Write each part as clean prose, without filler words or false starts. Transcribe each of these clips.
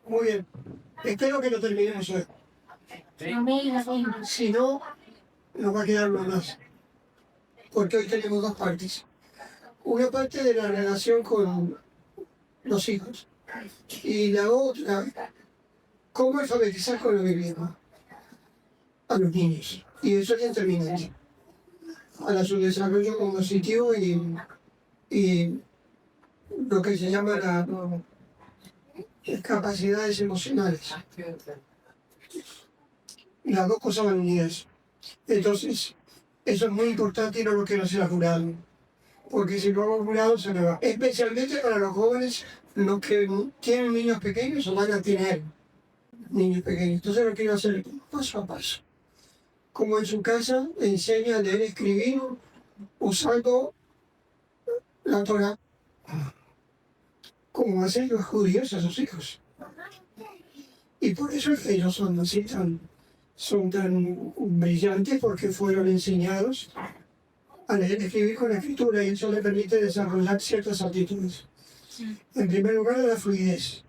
Muy bien. Espero que lo terminemos hoy. Si no, nos va a quedar uno más. Porque hoy tenemos dos partes. Una parte de la relación con los hijos. Y la otra, cómo alfabetizar con el idioma a los niños. Y eso es determinante para su desarrollo cognitivo y lo que se llama las capacidades emocionales. Las dos cosas van unidas. Entonces, eso es muy importante y no lo quiero hacer apurado. Porque si lo hago apurado se me va. Especialmente para los jóvenes, los que tienen niños pequeños o van a tener niños pequeños. Entonces lo quiero hacer paso a paso. Como en su casa enseña a leer y escribir usando la Torah. Como hacen los judíos a sus hijos. Y por eso ellos son así son tan brillantes, porque fueron enseñados a leer y escribir con la escritura, y eso les permite desarrollar ciertas actitudes. En primer lugar, la fluidez.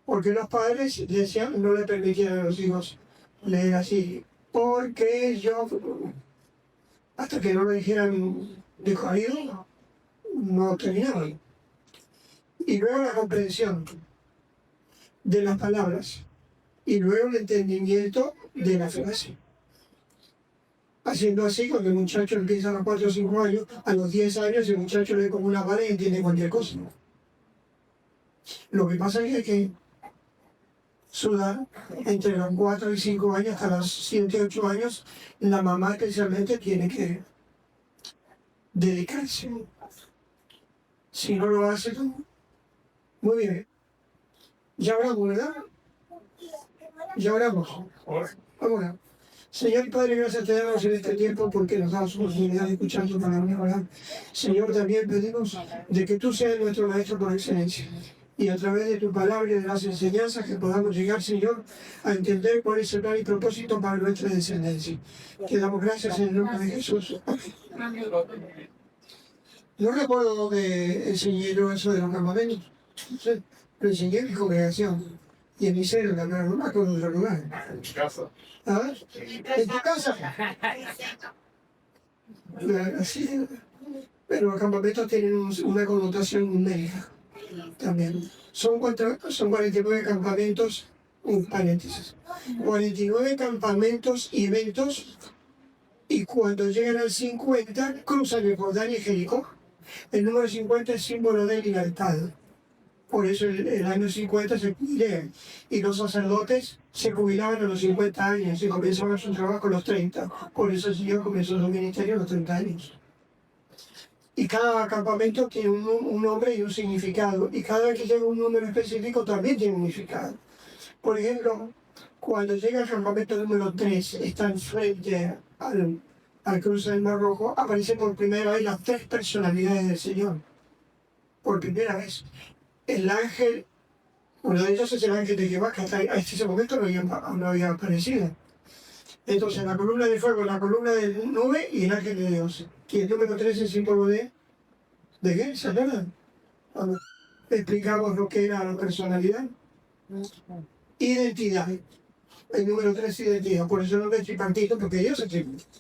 Porque los padres decían, no le permitían a los hijos leer así, porque yo, hasta que no lo dijeran de corrido, no terminaban. Y luego la comprensión de las palabras, y luego el entendimiento de la frase. Haciendo así, cuando el muchacho empieza a los 4 o 5 años, a los 10 años el muchacho lee como una pared y entiende cualquier cosa. Lo que pasa es que hay que sudar entre los 4 y 5 años hasta los 7 8 años. La mamá especialmente tiene que dedicarse. Si no lo hace, muy bien. Ya oramos, ¿verdad? Ya oramos. Ahora, Señor y Padre, gracias te damos en este tiempo porque nos das oportunidad de escuchar tu palabra, ¿verdad? Señor, también pedimos de que tú seas nuestro maestro por excelencia. Y a través de tu palabra y de las enseñanzas que podamos llegar, Señor, a entender cuál es el plan y propósito para nuestra descendencia. Te damos gracias en el nombre de Jesús. Amén. No recuerdo dónde enseñé yo eso de los campamentos. Lo enseñé en mi congregación. Y en mi célula, no me acuerdo de otro lugar. En tu casa. ¿Ah? ¿En tu casa? Sí, pero los campamentos tienen una connotación médica también. Son 49 campamentos, un paréntesis, 49 campamentos y eventos, y cuando llegan al 50 cruzan el Jordán y Jericó. El número 50 es símbolo de libertad. Por eso el año 50 se jubilean. Y los sacerdotes se jubilaban a los 50 años y comenzaban su trabajo a los 30. Por eso el Señor comenzó su ministerio a los 30 años. Y cada campamento tiene un nombre y un significado. Y cada vez que llega un número específico también tiene un significado. Por ejemplo, cuando llega el campamento número 3, están frente al cruce del Mar Rojo, aparecen por primera vez las 3 personalidades del Señor. Por primera vez. El ángel, uno de ellos es el ángel de Jehová, que hasta ese momento no había aparecido. Entonces, la columna de fuego, la columna de nube y el ángel de Dios. Y el número 3 es el símbolo ¿de qué? ¿Se acuerdan? Cuando explicamos lo que era la personalidad. Identidad. El número 3 es identidad. Por eso no es tripartito, porque Dios es tripartito.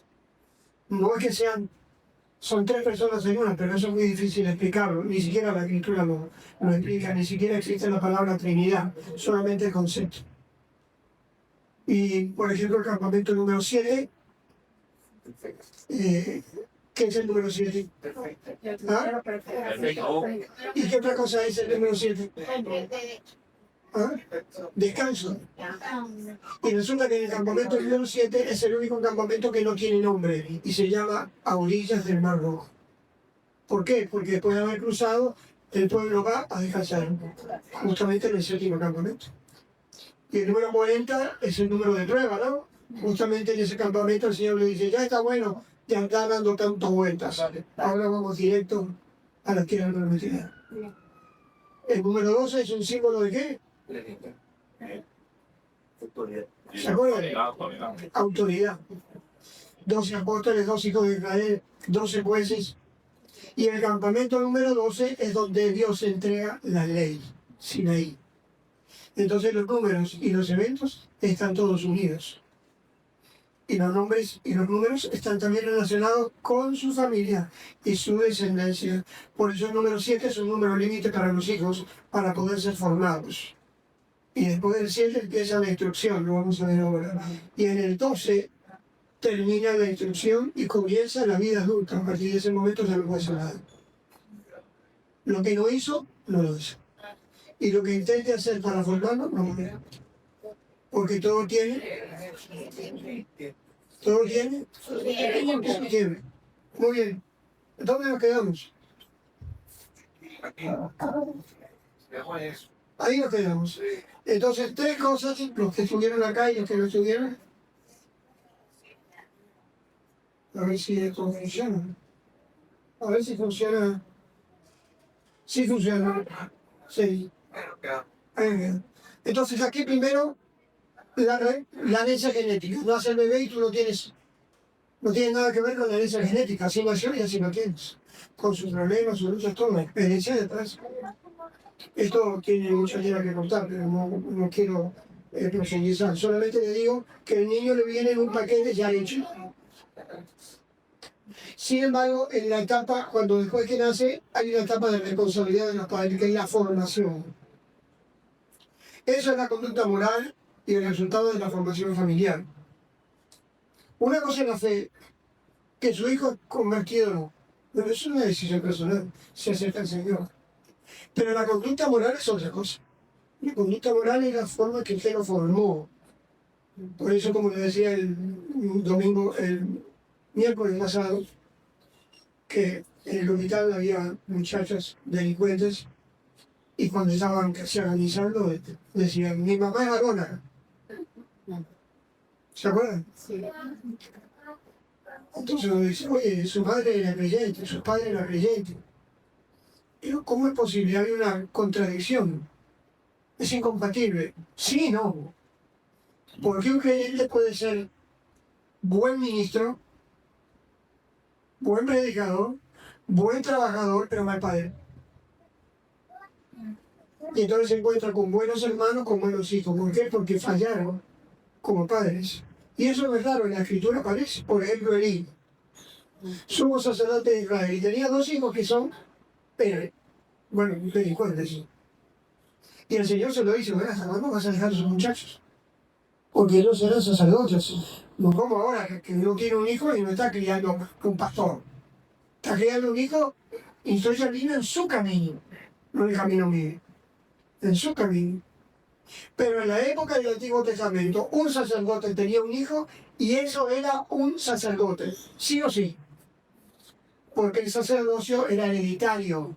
No es que son 3 personas en una, pero eso es muy difícil de explicarlo. Ni siquiera la escritura lo explica, ni siquiera existe la palabra Trinidad, solamente el concepto. Y, por ejemplo, el campamento número 7, ¿qué es el número 7? ¿Ah? ¿Y qué otra cosa es el número 7? ¿Ah? Descanso. Y resulta que el campamento número 7 es el único campamento que no tiene nombre y se llama A Orillas del Mar Rojo. ¿Por qué? Porque después de haber cruzado, el pueblo va a descansar, justamente en el 7º campamento. Y el número 40 es el número de prueba, ¿no? Justamente en ese campamento el Señor le dice, ya está bueno, te andás dando tantas vueltas, ahora vamos directo a la tierra prometida. El número 12 es un símbolo de ¿qué? ¿Se acuerdan? Autoridad. 12 apóstoles, 2 hijos de Israel, 12 jueces. Y el campamento número 12 es donde Dios entrega la ley, Sinaí. Entonces los números y los eventos están todos unidos. Y los nombres y los números están también relacionados con su familia y su descendencia. Por eso el número 7 es un número límite para los hijos, para poder ser formados. Y después del 7 empieza la instrucción, lo vamos a ver ahora. Y en el 12 termina la instrucción y comienza la vida adulta. A partir de ese momento ya no puede hacer nada. Lo que no hizo, no lo hizo. Y lo que intente hacer para formarlo, no lo hará. Porque todo tiene su tiempo. Muy bien. ¿Dónde nos quedamos? Ahí nos quedamos. Entonces, 3 cosas, los que estuvieron acá y los que no estuvieron. A ver si esto funciona. A ver si funciona. Sí funciona. Sí. Entonces, aquí primero la herencia genética. Nace el bebé y tú no tienes nada que ver con la herencia genética. Así nació y así lo tienes. Con sus problemas, sus luchas, todo. La experiencia detrás. Esto tiene mucha tela que contar, pero no quiero profundizar. Solamente le digo que el niño le viene en un paquete ya hecho. Sin embargo, en la etapa, cuando después que nace, hay una etapa de responsabilidad de los padres, que es la formación. Esa es la conducta moral y el resultado de la formación familiar. Una cosa es la fe, que su hijo es convertido o no. Pero eso es una decisión personal, se acerca al Señor. Pero la conducta moral es otra cosa. La conducta moral es la forma que usted lo formó. Por eso, como le decía el miércoles pasado, que en el hospital había muchachas delincuentes y cuando estaban casi organizando decían, mi mamá es varona. ¿Se acuerdan? Sí. Entonces uno dice, oye, su madre era creyente, su padre era creyente. Pero ¿cómo es posible? Hay una contradicción. Es incompatible. Sí, no. Porque un creyente puede ser buen ministro, buen predicador, buen trabajador, pero mal padre. Y entonces se encuentra con buenos hermanos, con buenos hijos. ¿Por qué? Porque fallaron como padres. Y eso es verdad, en la escritura aparece. Por ejemplo, Elí, sumo sacerdote de Israel, y tenía 2 hijos que son, delincuentes. Y el Señor se lo dice, ¿hasta cuándo vas a dejar a esos muchachos? Porque ellos serán sacerdotes. No como ahora, que uno tiene un hijo y no está criando un pastor. Está criando un hijo, instruye al niño en su camino, no en el camino mío, en su camino. Pero en la época del Antiguo Testamento, un sacerdote tenía un hijo y eso era un sacerdote, sí o sí. Porque el sacerdocio era hereditario,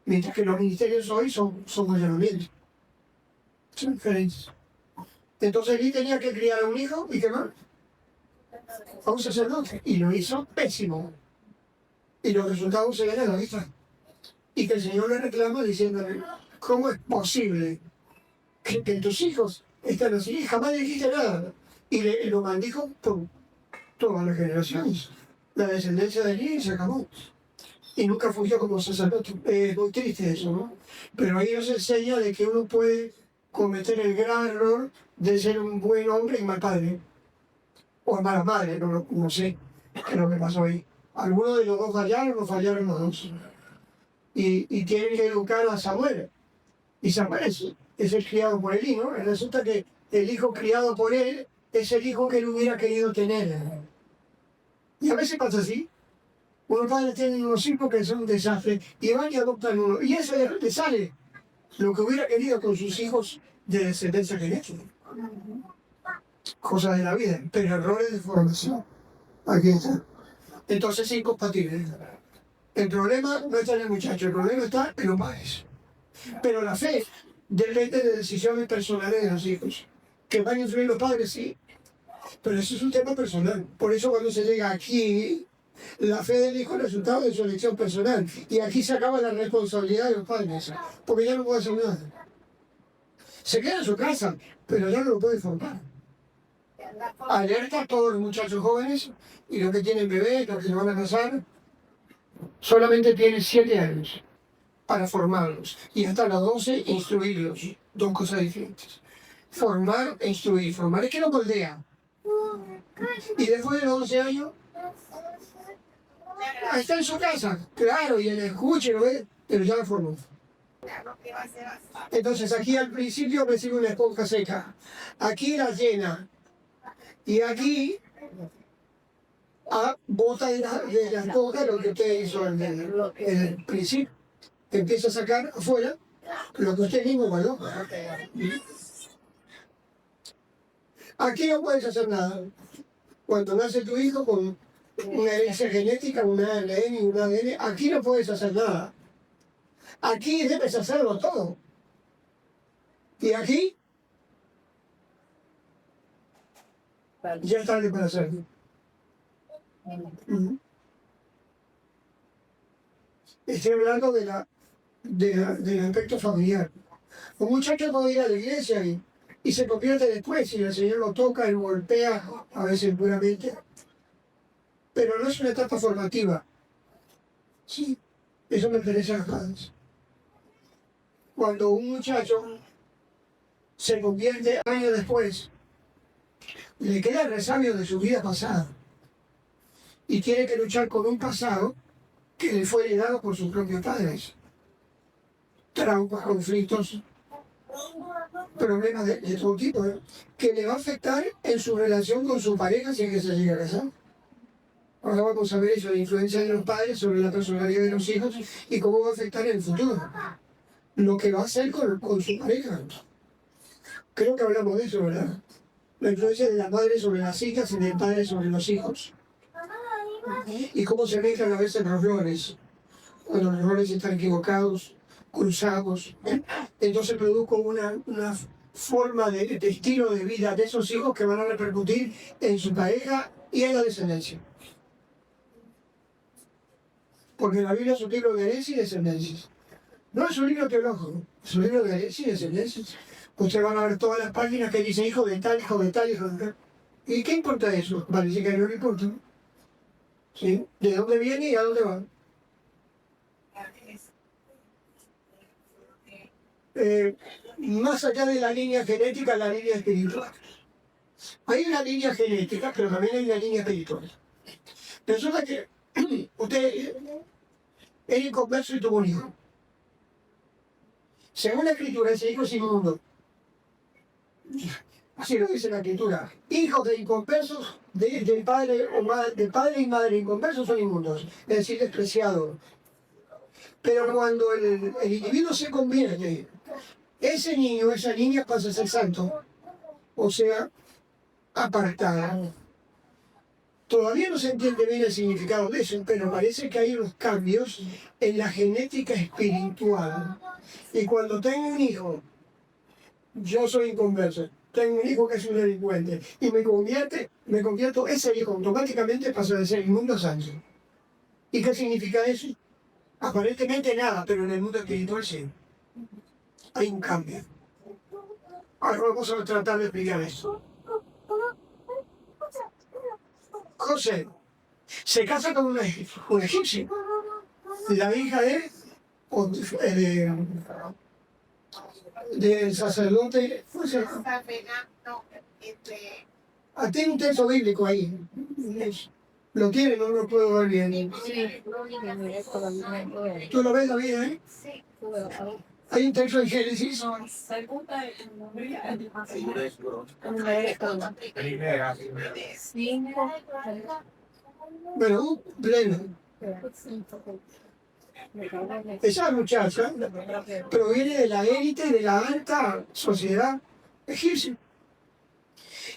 mientras que los ministerios hoy son ordenamientos. Son diferentes. Entonces él tenía que criar a un hijo y ¿qué más? A un sacerdote. Y lo hizo pésimo. Y los resultados se ven a la vista. Y que el Señor le reclama diciéndole, ¿cómo es posible que tus hijos están así? Y jamás le dijiste nada. Y lo maldijo por todas las generaciones. La descendencia de Elí se acabó. Y nunca fungió como sacerdote. Es muy triste eso, ¿no? Pero ahí nos enseña de que uno puede cometer el gran error de ser un buen hombre y mal padre. O mala madre, no sé qué es lo que pasó ahí. Algunos de los dos fallaron o fallaron los dos. Y tienen que educar a Samuel. Y Samuel es el criado por Elí, ¿no? Resulta que el hijo criado por él es el hijo que él hubiera querido tener. Y a veces pasa así. Unos padres tienen unos hijos que son un desastre y van y adoptan uno. Y ese le sale lo que hubiera querido con sus hijos de descendencia genética. Cosas de la vida, pero errores de formación. Aquí está. Entonces es incompatible. El problema no está en el muchacho, el problema está en los padres. Pero la fe depende de decisiones personales de los hijos. Que van a influir los padres, sí. Pero eso es un tema personal. Por eso cuando se llega aquí, la fe del hijo es el resultado de su elección personal. Y aquí se acaba la responsabilidad de los padres. Porque ya no puede hacer nada. Se queda en su casa, pero ya no lo puede formar. Alerta a todos los muchachos jóvenes y los que tienen bebés, los que se van a casar, solamente tienen 7 años para formarlos y hasta los 12 instruirlos. dos cosas diferentes. Formar e instruir. Formar es que lo moldea. Y después de los 11 años, está en su casa, claro, y él escucha, ¿no ve? Pero ya lo formó. Entonces aquí al principio recibe una esponja seca, aquí la llena, y aquí bota de la esponja lo que usted hizo en el principio, empieza a sacar afuera lo que usted mismo guardó. Aquí no puedes hacer nada. Cuando nace tu hijo con una herencia genética, una ARN y un ADN, aquí no puedes hacer nada. Aquí debes hacerlo todo. Y aquí ya es tarde para hacerlo. Estoy hablando del aspecto familiar. Un muchacho puede ir a la iglesia y se convierte después, y el Señor lo toca y lo golpea, a veces duramente. Pero no es una etapa formativa. Sí, eso me interesa a los padres. Cuando un muchacho se convierte años después, le queda el resabio de su vida pasada y tiene que luchar con un pasado que le fue heredado por sus propios padres. Traumas, conflictos, problemas de todo tipo, que le va a afectar en su relación con su pareja si es que se llega a casar. Ahora vamos a ver eso, la influencia de los padres sobre la personalidad de los hijos y cómo va a afectar en el futuro. Lo que va a hacer con su pareja. Creo que hablamos de eso, ¿verdad? La influencia de la madre sobre las hijas y del padre sobre los hijos. Y cómo se mezclan a veces los roles. Cuando los roles están equivocados, cruzados. Entonces produjo una forma de estilo de vida de esos hijos que van a repercutir en su pareja y en la descendencia. Porque la Biblia es un libro de herencia y descendencias. No es un libro teológico, es un libro de herencia y descendencias. Ustedes van a ver todas las páginas que dice hijo de tal, hijo de tal, hijo de tal. ¿Y qué importa eso? Parece que no le importa. ¿Sí? ¿De dónde viene y a dónde va? Más allá de la línea genética, la línea espiritual. Hay una línea genética, pero también hay una línea espiritual. Resulta que usted es inconverso y tuvo un hijo. Según la escritura, ese hijo es inmundo. Así lo dice la escritura. Hijos de inconversos, de padre y madre inconversos son inmundos, es decir, despreciados. Pero cuando el individuo se convierte, ese niño, esa niña pasa a ser santo, o sea, apartada. Todavía no se entiende bien el significado de eso, pero parece que hay unos cambios en la genética espiritual. Y cuando tengo un hijo, yo soy inconverso, tengo un hijo que es un delincuente, y me convierto, ese hijo automáticamente pasa de ser inmundo a santo. ¿Y qué significa eso? Aparentemente nada, pero en el mundo espiritual sí. Hay un cambio. Ahora vamos a tratar de explicar esto. José se casa con una egipcia, la hija del sacerdote. Tiene un texto bíblico ahí. Lo tiene, no lo puedo ver bien. ¿Tú lo ves, David? Sí. Hay un texto en Génesis. Bueno, pleno. Esa muchacha proviene de la élite de la alta sociedad egipcia.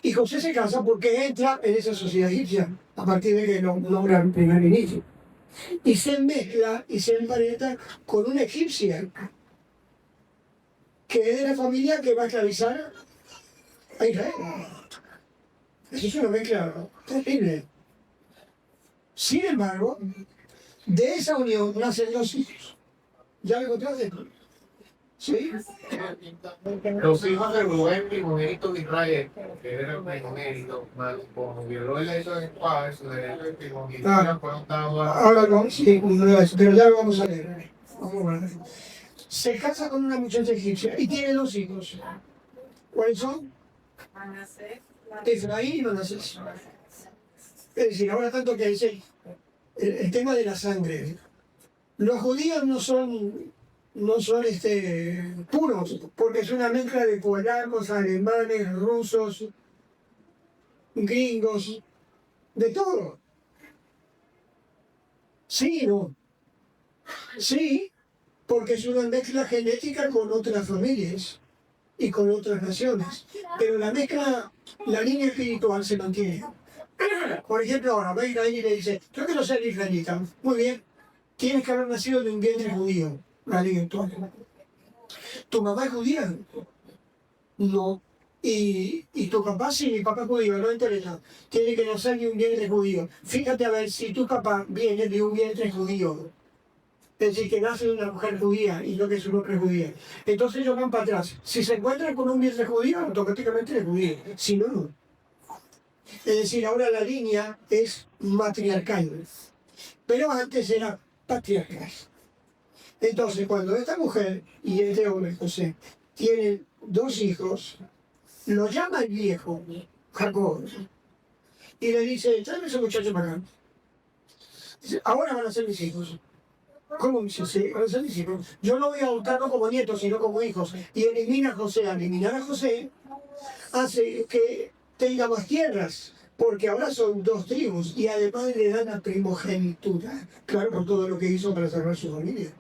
Y José se casa porque entra en esa sociedad egipcia, a partir de que logra el primer inicio. Y se mezcla y se emparenta con una egipcia, que es de la familia que va a esclavizar a Israel. Eso es una mezcla terrible. Sin embargo, de esa unión nacen dos hijos. ¿Ya lo encontraste? ¿Sí? Los hijos de Rubén, primogénito de Israel, que era el primogénito, como violó el hecho de padre, su derecho de primogénito fueron dados a... Ahora no, sí, pero ya lo vamos a leer. Vamos a ver. se casa con una muchacha egipcia y tiene 2 hijos. ¿Cuáles son? Efraín y Manasés. Es decir, ahora tanto que dice el tema de la sangre. Los judíos no son puros, porque es una mezcla de polacos, alemanes, rusos, gringos, de todo. Sí, no. Sí, porque es una mezcla genética con otras familias y con otras naciones. Pero la mezcla, la línea espiritual se mantiene. Por ejemplo, ahora va Israel y le dice, yo quiero ser israelita. Muy bien, tienes que haber nacido de un vientre judío. La ley actual. ¿Tu mamá es judía? No. Y tu papá sí, mi papá es judío, no interesa. Tiene que nacer de un vientre judío. Fíjate a ver si tu papá viene de un vientre judío. Es decir, que nace de una mujer judía y no que su nombre es judía. Entonces ellos van para atrás. Si se encuentran con un vientre judío, automáticamente es judío. Si no, no. Es decir, ahora la línea es matriarcal. Pero antes era patriarcal. Entonces, cuando esta mujer y este hombre, José, tienen 2 hijos, lo llama el viejo, Jacob, y le dice, tráeme ese muchacho para acá. Dice, ahora van a ser mis hijos. ¿Cómo dice? Sí, van a ser mis hijos. Yo no voy a adoptar no como nietos, sino como hijos. Y elimina a José. Al eliminar a José, hace que tenga más tierras, porque ahora son 2 tribus, y además le dan la primogenitura. Claro, por todo lo que hizo para salvar su familia.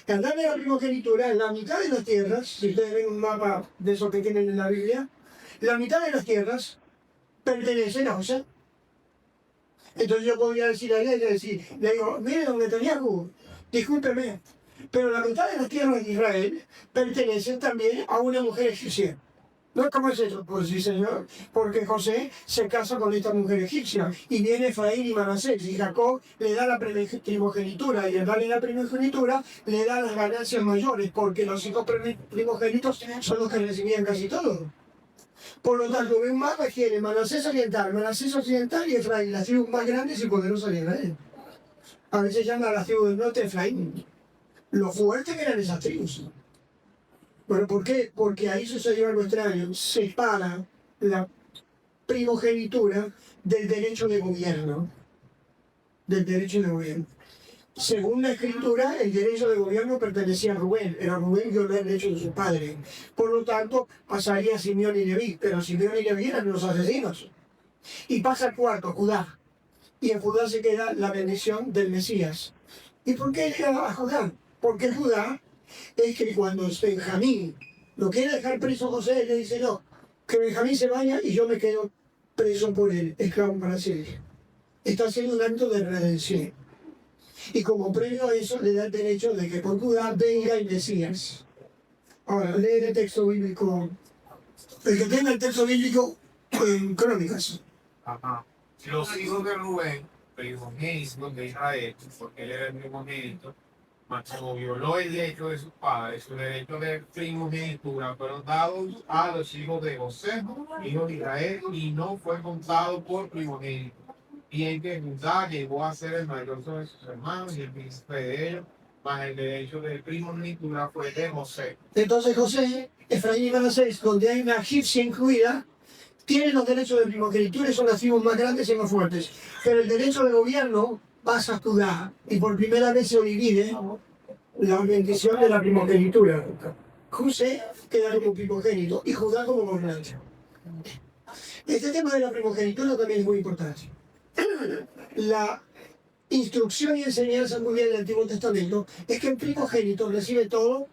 Al darle la primogenitura, en la mitad de las tierras, si ustedes ven un mapa de esos que tienen en la Biblia, la mitad de las tierras pertenecen a José. Entonces yo podría decir a ella, le digo, mire, don Netanyahu, discúlpeme, pero la mitad de las tierras de Israel pertenecen también a una mujer egipcia. ¿No? ¿Cómo es eso? Pues sí, señor, porque José se casa con esta mujer egipcia y viene Efraín y Manasés y Jacob le da la primogenitura y al darle la primogenitura le da las ganancias mayores porque los hijos primogénitos son los que recibían casi todo. Por lo tanto, un mapa tiene Manasés occidental y Efraín, las tribus más grandes y poderosas de Israel. A veces llama a las tribus del norte Efraín. Lo fuerte que eran esas tribus. Bueno, ¿por qué? Porque ahí sucedió algo extraño. Separa la primogenitura del derecho de gobierno. Del derecho de gobierno. Según la escritura, el derecho de gobierno pertenecía a Rubén. Era Rubén violó el derecho de su padre. Por lo tanto, pasaría a Simeón y Leví. Pero Simeón y Leví eran los asesinos. Y pasa al cuarto, Judá. Y en Judá se queda la bendición del Mesías. ¿Y por qué llega a Judá? Porque Judá es que cuando Benjamín lo quiere dejar preso a José, le dice no, que Benjamín se vaya y yo me quedo preso por él, esclavo para siempre. Está haciendo un acto de redención. Y como premio a eso le da el derecho de que por Judá venga el Mesías. Ahora, lee el texto bíblico. El que tenga el texto bíblico en Crónicas. Ajá. Los hijos de Rubén, primogénitos de Israel, porque él era el primogénito, mas como violó el derecho de sus padres, su derecho de primogenitura fueron dados a los hijos de José, hijos de Israel, y no fue contado por primogénito. Bien que Judá llegó a ser el mayor sobre sus hermanos y el príncipe de ellos, mas el derecho de primogenitura fue de José. Entonces José, Efraín y Manasés, donde hay una egipcia incluida, tienen los derechos de primogenitura y son las tribus más grandes y más fuertes. Pero el derecho de gobierno pasa a Judá y por primera vez se divide la bendición de la primogenitura. José queda como primogénito y Judá como gobernante. Este tema de la primogenitura también es muy importante. La instrucción y enseñanza muy bien del Antiguo Testamento es que el primogénito recibe todo.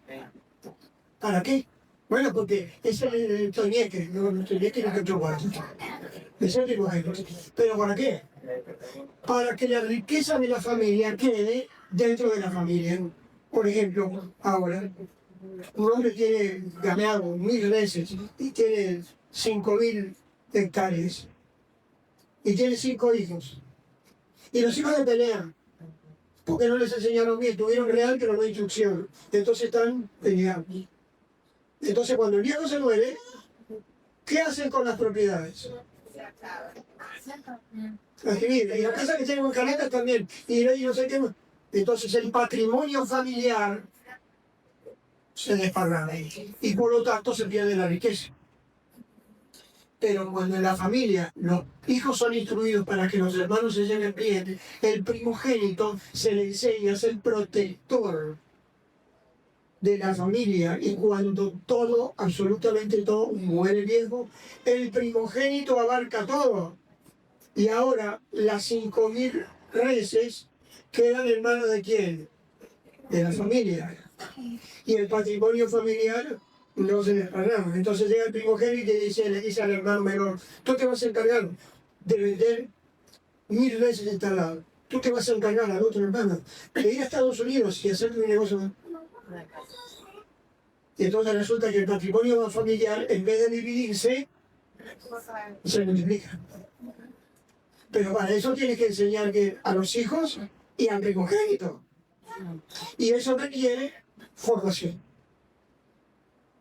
¿Para qué? Bueno, porque es el toñeque, no el toñeque no es el guarda. Es el primogénito. ¿Pero para qué? Para que la riqueza de la familia quede dentro de la familia. Por ejemplo, ahora, un hombre tiene ganado 1000 veces y tiene 5000 hectáreas y tiene 5 hijos. Y los hijos se pelean porque no les enseñaron bien, tuvieron real pero no instrucción. Entonces están peleando. Entonces cuando el viejo se muere, ¿qué hacen con las propiedades? Y la casa que tenemos en Caleta también, y no sé qué más. Entonces el patrimonio familiar se desparrama y por lo tanto se pierde la riqueza. Pero cuando en la familia los hijos son instruidos para que los hermanos se lleven bien, el primogénito se le enseña a ser protector de la familia, y cuando todo, absolutamente todo, muere viejo, el primogénito abarca todo. Y ahora las 5.000 reses quedan en manos de quién? De la familia. Y el patrimonio familiar no se desparrama. Entonces llega el primogénito y le dice al hermano menor: tú te vas a encargar de vender 1.000 reses de tal lado. Tú te vas a encargar al otro hermano de ir a Estados Unidos y hacer un negocio. Y entonces resulta que el patrimonio familiar, en vez de dividirse, se multiplica. Pero para eso tienes que enseñar a los hijos y al primogénito. Y eso requiere formación.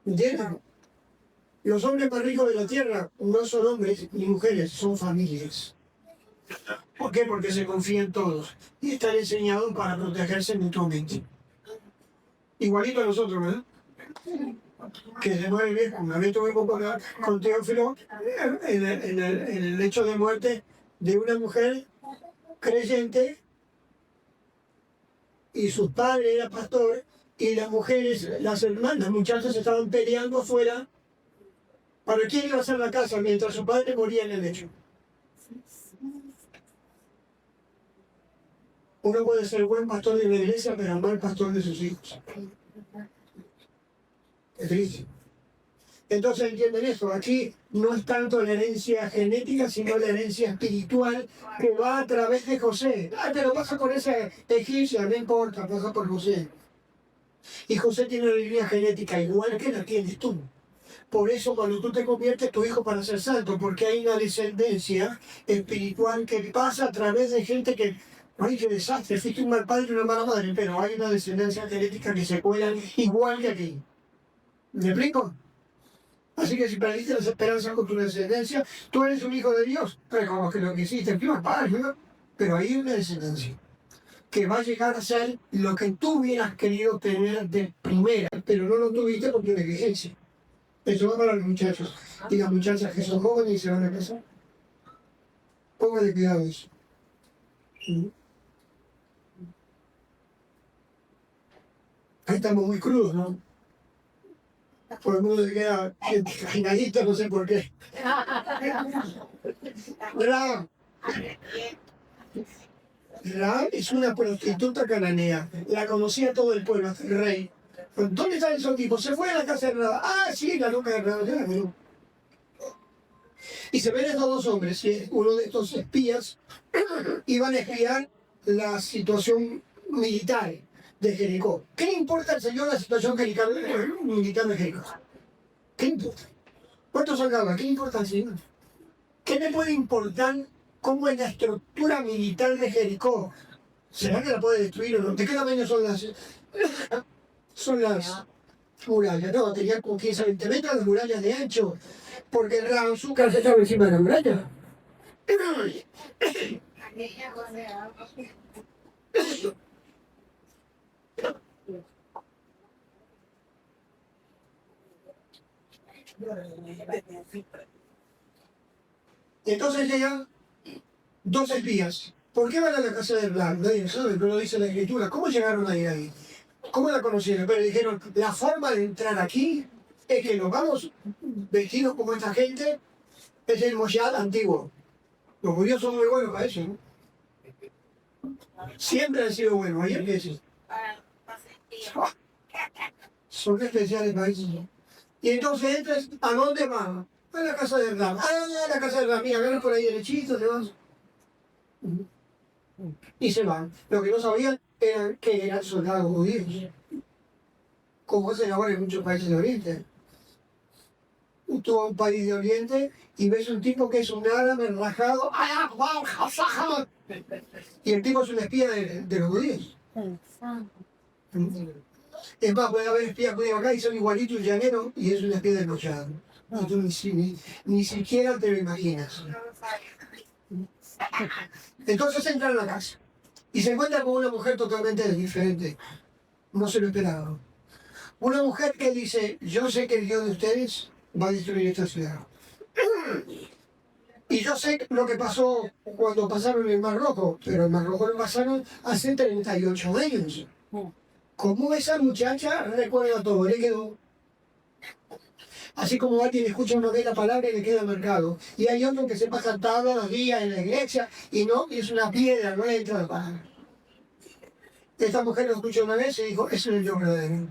¿Entienden? Los hombres más ricos de la tierra no son hombres ni mujeres, son familias. ¿Por qué? Porque se confían todos y están enseñados para protegerse mutuamente. Igualito a nosotros, ¿verdad? Que se muere viejo. Una vez tuvimos con Teófilo en el lecho de muerte de una mujer creyente, y su padre era pastor, y las mujeres, las hermanas, las muchachas estaban peleando afuera para quién iba a hacer la casa mientras su padre moría en el lecho. Uno puede ser buen pastor de la iglesia, pero mal pastor de sus hijos. Es triste. Entonces entienden eso, aquí no es tanto la herencia genética, sino la herencia espiritual que va a través de José. Ah, pero pasa con esa egipcia, no importa, pasa por José. Y José tiene una línea genética igual que la tienes tú. Por eso cuando tú te conviertes, tu hijo para ser santo, porque hay una descendencia espiritual que pasa a través de gente que... ¡Ay, qué desastre! Fuiste un mal padre y una mala madre, pero hay una descendencia genética que se cuela igual que aquí. ¿Me explico? Así que si perdiste las esperanzas con tu descendencia, tú eres un hijo de Dios, pero que lo que hiciste, el primer padre, ¿no? Pero hay una descendencia que va a llegar a ser lo que tú hubieras querido tener de primera, pero no lo tuviste por tu negligencia. Eso va para los muchachos. Y las muchachas que son jóvenes y se van a casar. Póngale cuidado a eso. Ahí estamos muy crudos, ¿no? Todo el mundo se queda imaginadito, no sé por qué. Rahab es una prostituta cananea. La conocía todo el pueblo, hasta el rey. ¿Dónde están esos tipos? Se fue a la casa de Rahab. Ah, sí, la loca de Rahab. Ya la veo. Y se ven estos dos hombres, y uno de estos espías iban a espiar la situación militar de Jericó. ¿Qué le importa al Señor la situación militar de Jericó? ¿Qué le importa? ¿Cuántos soldados? ¿Qué le importa al Señor? ¿Qué le puede importar cómo es la estructura militar de Jericó? ¿Será que la puede destruir o no? ¿De qué tamaño son las murallas? No, tenía como 15 20 metros de murallas de ancho, porque el azúcar se estaba encima de la muralla. Y entonces llegan dos espías. ¿Por qué van a la casa de Rahab? Nadie sabe, pero lo dice la escritura. ¿Cómo llegaron ahí? ¿Cómo la conocieron? Pero dijeron, la forma de entrar aquí es que nos vamos vestidos como esta gente, es el Moshad antiguo. Los judíos son muy buenos para eso, ¿no? Siempre han sido buenos, ayer que decir. Son especiales para eso, ¿no? Y entonces entras, ¿a dónde vas? A la casa de Rahab. Ah, a la casa de Rahab, mira, ganas por ahí derechito, te vas. Y se van. Lo que no sabían era que eran soldados judíos, como hacen ahora en muchos países de Oriente. Tú vas a un país de Oriente y ves un tipo que es un árabe rajado, y el tipo es un espía de los judíos. Es más, puede haber espías judíos acá y son igualitos y llaneros, y es un espía del Mossad. No, tú ni siquiera te lo imaginas. Entonces entran a la casa y se encuentran con una mujer totalmente diferente. No se lo esperaba. Una mujer que dice, yo sé que el Dios de ustedes va a destruir esta ciudad. Y yo sé lo que pasó cuando pasaron el Mar Rojo, pero el Mar Rojo lo pasaron hace 38 años. Como esa muchacha recuerda todo, le quedó. Así como alguien escucha una vez la palabra y le queda marcado. Y hay otro que se pasa todos los días en la iglesia y no, y es una piedra, no le entra la palabra. Esta mujer lo escuchó una vez y dijo, ese es el Dios verdadero.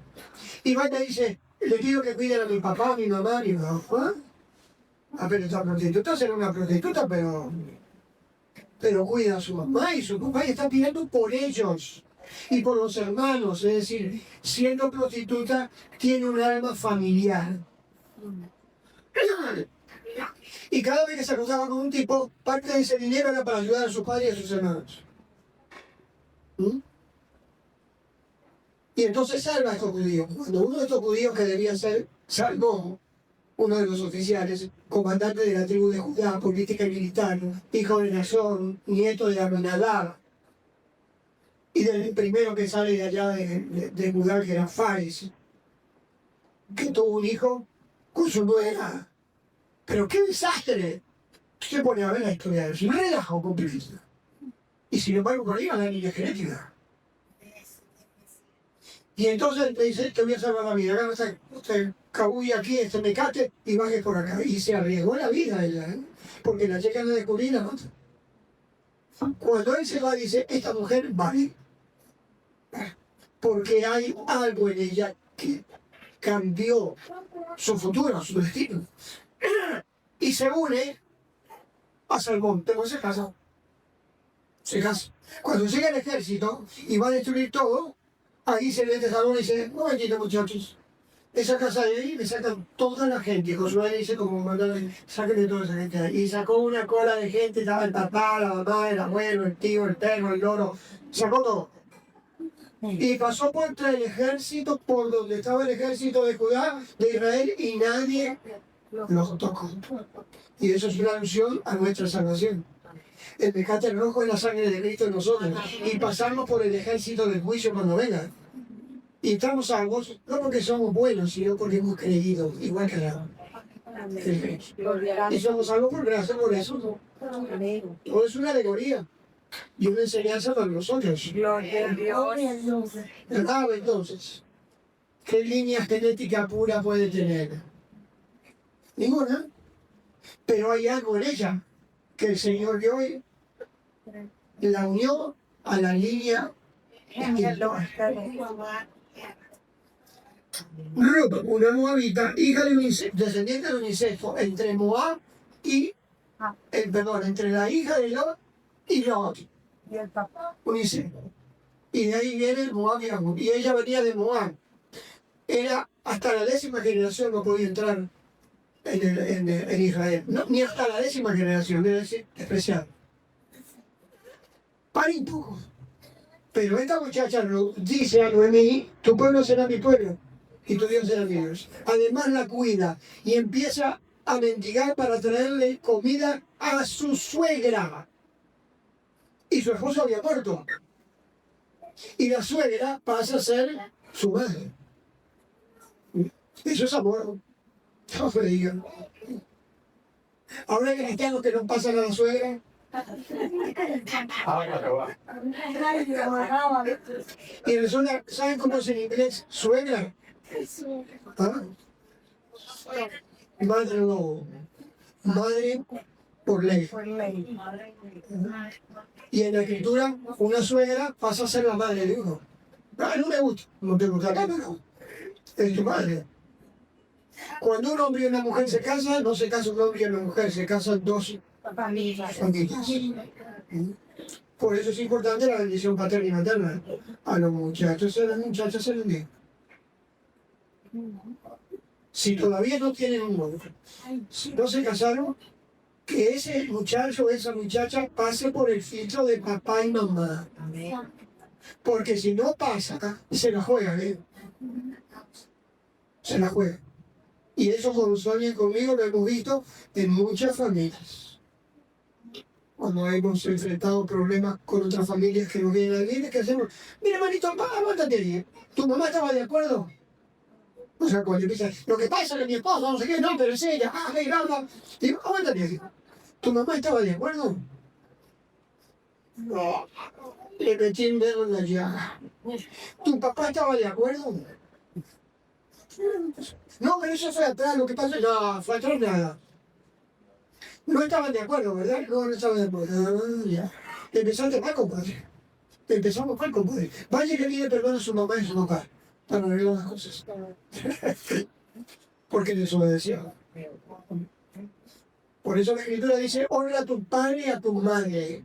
Y va y te dice, le pido que cuiden a mi papá, a mi mamá, a mi mamá. Ah, pero esta prostituta será una prostituta, pero cuida a su mamá y su papá y está pidiendo por ellos y por los hermanos. Es decir, siendo prostituta, tiene un alma familiar. Y cada vez que se acostaba con un tipo, parte de ese dinero era para ayudar a su padre y a sus hermanos. ¿Mm? Y entonces salva a estos judíos. Cuando uno de estos judíos que debía ser salvó, uno de los oficiales, comandante de la tribu de Judá, política y militar, hijo de Nazón, nieto de Aminadab, y del primero que sale de allá de Judá, que era Fares, que tuvo un hijo con su nuera. Pero qué desastre. Se pone a ver la historia, es un relajo completo. Y sin embargo, por ahí va la línea genética. Y entonces te dice, te voy a salvar la vida, agarra este cabulla aquí, este mecate, y baje por acá. Y se arriesgó la vida ella, ¿eh? Porque la checa no descubrí la nota. Cuando él se va, dice, esta mujer vale. Porque hay algo en ella que cambió su futuro, su destino. Y se une a Salmón, pero se casa. Se casa. Cuando llega el ejército y va a destruir todo, ahí se ve este Salmón y dice, no momentito muchachos, esa casa de ahí me sacan toda la gente. Y Josué le dice como mandarle, sáquenle toda esa gente de ahí. Y sacó una cola de gente, estaba el papá, la mamá, el abuelo, el tío, el perro, el loro, sacó todo. Y pasó por entre el ejército, por donde estaba el ejército de Judá, de Israel, y nadie los tocó. Y eso es una alusión a nuestra salvación. El mecate rojo es la sangre de Cristo en nosotros. Y pasamos por el ejército del juicio cuando venga. Y estamos salvos, no porque somos buenos, sino porque hemos creído, igual que la. Y somos salvos por gracia, por eso. No es una alegoría y una enseñanza para nosotros. Ah, entonces, ¿qué línea genética pura puede tener? Ninguna. Pero hay algo en ella que el Señor de hoy la unió a la línea espiritual. Ruth, una moabita, hija de un descendiente de un incesto entre Moab y, entre la hija de Lot y Lot. Y el papá. Un incesto. Y de ahí viene el Moab y Amón. Y ella venía de Moab. Era hasta la 10ª generación no podía entrar en Israel. No, ni hasta la 10ª generación, es decir, despreciado. Para un poco. Pero esta muchacha dice a Noemí, tu pueblo será mi pueblo y tu Dios será mi Dios. Además la cuida y empieza a mendigar para traerle comida a su suegra. Y su esposo había muerto. Y la suegra pasa a ser su madre. Eso es amor. No me digan. Ahora hay cristianos que no pasan a la suegra. Y resulta, ¿saben cómo es en inglés? Suegra. ¿Ah? Madre no. Madre por ley. Y en la escritura, una suegra pasa a ser la madre de uno. Ah, no me gusta. No te gusta, pero es tu madre. Cuando un hombre y una mujer se casan, no se casa un hombre y una mujer, se casan dos familias. Por eso es importante la bendición paterna y materna. A los muchachos y a las muchachas se les dice. Si todavía no tienen un novio, si no se casaron, que ese muchacho o esa muchacha pase por el filtro de papá y mamá. Porque si no pasa, se la juega, ¿eh? Se la juega. Y eso, como sueñan conmigo, lo hemos visto en muchas familias. Cuando hemos enfrentado problemas con otras familias que nos vienen a vivir, ¿qué hacemos? Mira, hermanito, aguántate ahí. ¿Tu mamá estaba de acuerdo? O sea, cuando empieza, lo que pasa es que mi esposo, no sé qué, no, pero es ella, y habla. Digo, aguántate, ¿tu mamá estaba de acuerdo? No, le metí un dedo en la llaga. ¿Tu papá estaba de acuerdo? No, pero eso fue atrás, lo que pasa, no, fue atrás nada. No estaban de acuerdo, ¿verdad? No, no estaban de acuerdo. Ah, ya. Empezaste mal, compadre. Empezamos mal, compadre. Vaya que pide perdón a su mamá y a su papá para arreglar las cosas. Porque desobedecía. Por eso la escritura dice, honra a tu padre y a tu madre.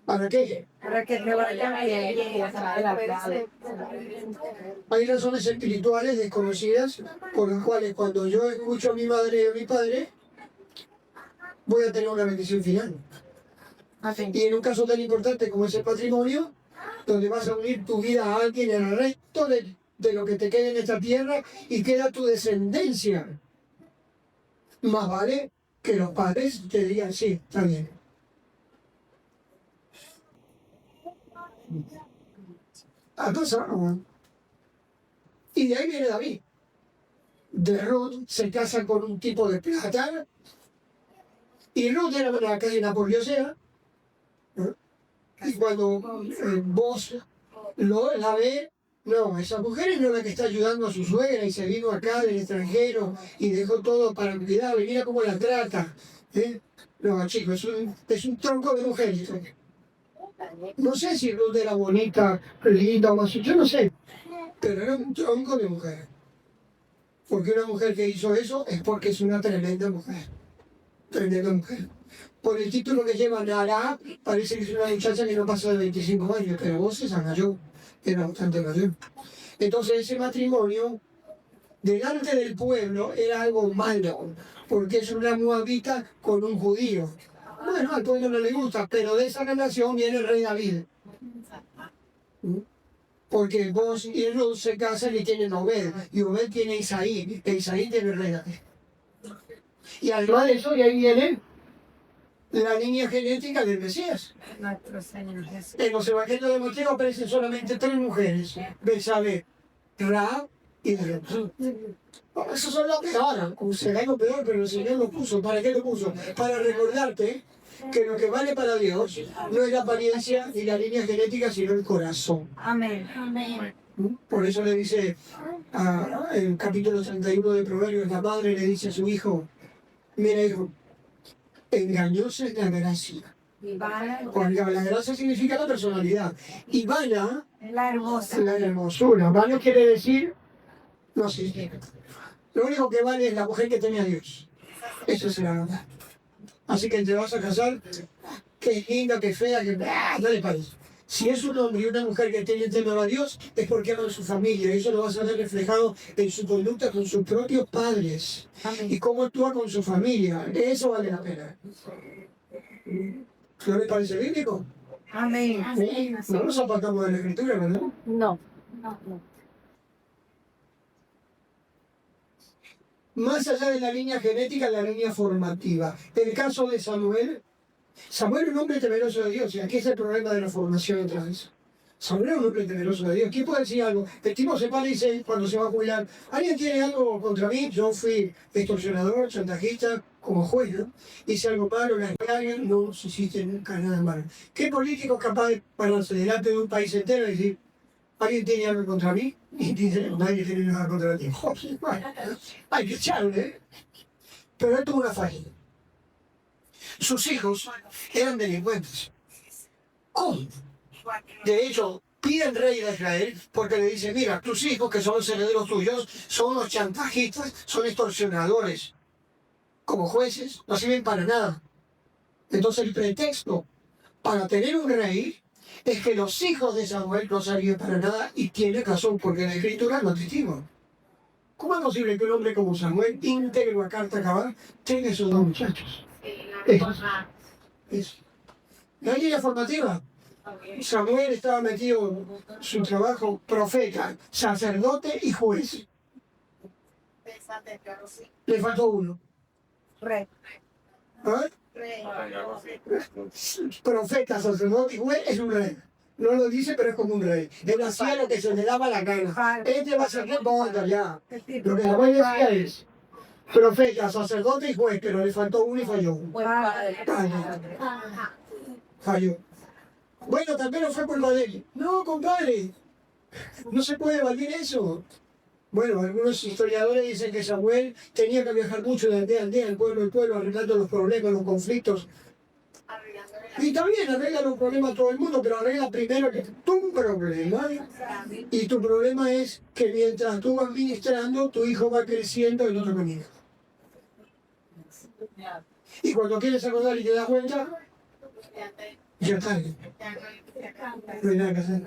¿Para qué? Para que te vaya bien y a la verdad. Hay razones espirituales desconocidas por las cuales cuando yo escucho a mi madre y a mi padre, voy a tener una bendición final. Y en un caso tan importante como es el patrimonio, donde vas a unir tu vida a alguien el resto de lo que te quede en esta tierra y queda tu descendencia. Más vale que los padres te digan, sí, está bien. Y de ahí viene David. De Ruth se casa con un tipo de plata, y Ruth era una cadena por Diosera. Y cuando vos la ves, no, esa mujer es la que está ayudando a su suegra y se vino acá del extranjero y dejó todo para cuidar, y mira cómo la trata. No, chicos, es un tronco de mujer. No sé si Ruth era bonita, linda o más, yo no sé, pero era un tronco de mujer. Porque una mujer que hizo eso es porque es una tremenda mujer. Tremenda mujer. Por el título que lleva Nara, parece que es una muchacha que no pasa de 25 años, pero vos esa mayor, era bastante mayor. Entonces ese matrimonio, delante del pueblo, era algo malo, porque es una moabita con un judío. Bueno, al pueblo no le gusta, pero de esa nación viene el rey David. Porque vos y Ruth se casan y tienen Obed, y Obed tiene Isaí, e Isaí tiene el rey David. Y además de eso, y ahí viene la línea genética del Mesías. Nuestro Señor Jesús. En los evangelios de Mateo aparecen solamente 3 mujeres: Betsabé, Rahab y Ruth. Esos son los peores, como será lo peor, pero el Señor lo puso. ¿Para qué lo puso? Para recordarte que lo que vale para Dios no es la apariencia ni la línea genética, sino el corazón. Amén. Amén. Por eso le dice en el capítulo 31 de Proverbios, la madre le dice a su hijo, mira hijo, engañosa es la gracia. Porque la gracia significa la personalidad. Y vana, La hermosa. la hermosura. Vana quiere decir, no sé, lo único que vale es la mujer que tiene a Dios. Eso es la verdad. Así que te vas a casar, que linda, que fea, que no le parece. Si es un hombre y una mujer que tiene temor a Dios, es porque aman su familia. Y eso lo vas a ver reflejado en su conducta con sus propios padres. Amén. Y cómo actúa con su familia. Eso vale la pena. ¿No le parece bíblico? Amén. No nos apartamos de la escritura, ¿verdad? No. Más allá de la línea genética, la línea formativa. El caso de Samuel. Samuel era un hombre temeroso de Dios, y aquí es el problema de la formación otra vez. Samuel era un hombre temeroso de Dios. ¿Quién puede decir algo? El tipo se para y dice, cuando se va a jubilar, ¿alguien tiene algo contra mí? Yo fui extorsionador, chantajista, como juez, ¿no? Hice algo malo, la alguien, no hiciste nunca nada malo. ¿Qué político es capaz de pararse delante de un país entero y decir, ¿alguien tiene algo contra mí? Y dice, nadie tiene nada contra ti. Joder, bueno, hay que echarle, ¿eh? Pero él tuvo una fallida. Sus hijos eran delincuentes. ¿Cómo? De hecho, pide al rey de Israel porque le dice, mira, tus hijos, que son los herederos tuyos, son unos chantajistas, son extorsionadores. Como jueces, no sirven para nada. Entonces el pretexto para tener un rey es que los hijos de Samuel no sirven para nada, y tiene razón, porque la escritura lo testigo. ¿Cómo es posible que un hombre como Samuel, íntegro a carta cabal, tenga esos 2 muchachos? Eso. La línea formativa. Samuel estaba metido en su trabajo profeta, sacerdote y juez. Le faltó uno. Rey. ¿Ah? Profeta, sacerdote y juez es un rey. No lo dice, pero es como un rey. Él hacía lo que se le daba la gana. Este va a ser rey, vamos ya. Lo que la Biblia decía es profeta, sacerdote y juez, pero le faltó uno y falló. Falló. Bueno, también no fue culpa de él. No, compadre, no se puede valer eso. Bueno, algunos historiadores dicen que Samuel tenía que viajar mucho de aldea a aldea, del pueblo al pueblo, arreglando los problemas, los conflictos. Y también arregla los problemas a todo el mundo, pero arregla primero tu problema. Y tu problema es que mientras tú vas ministrando, tu hijo va creciendo en otro camino. Y cuando quieres acordar y te das cuenta, ya tarde. No hay nada que hacer.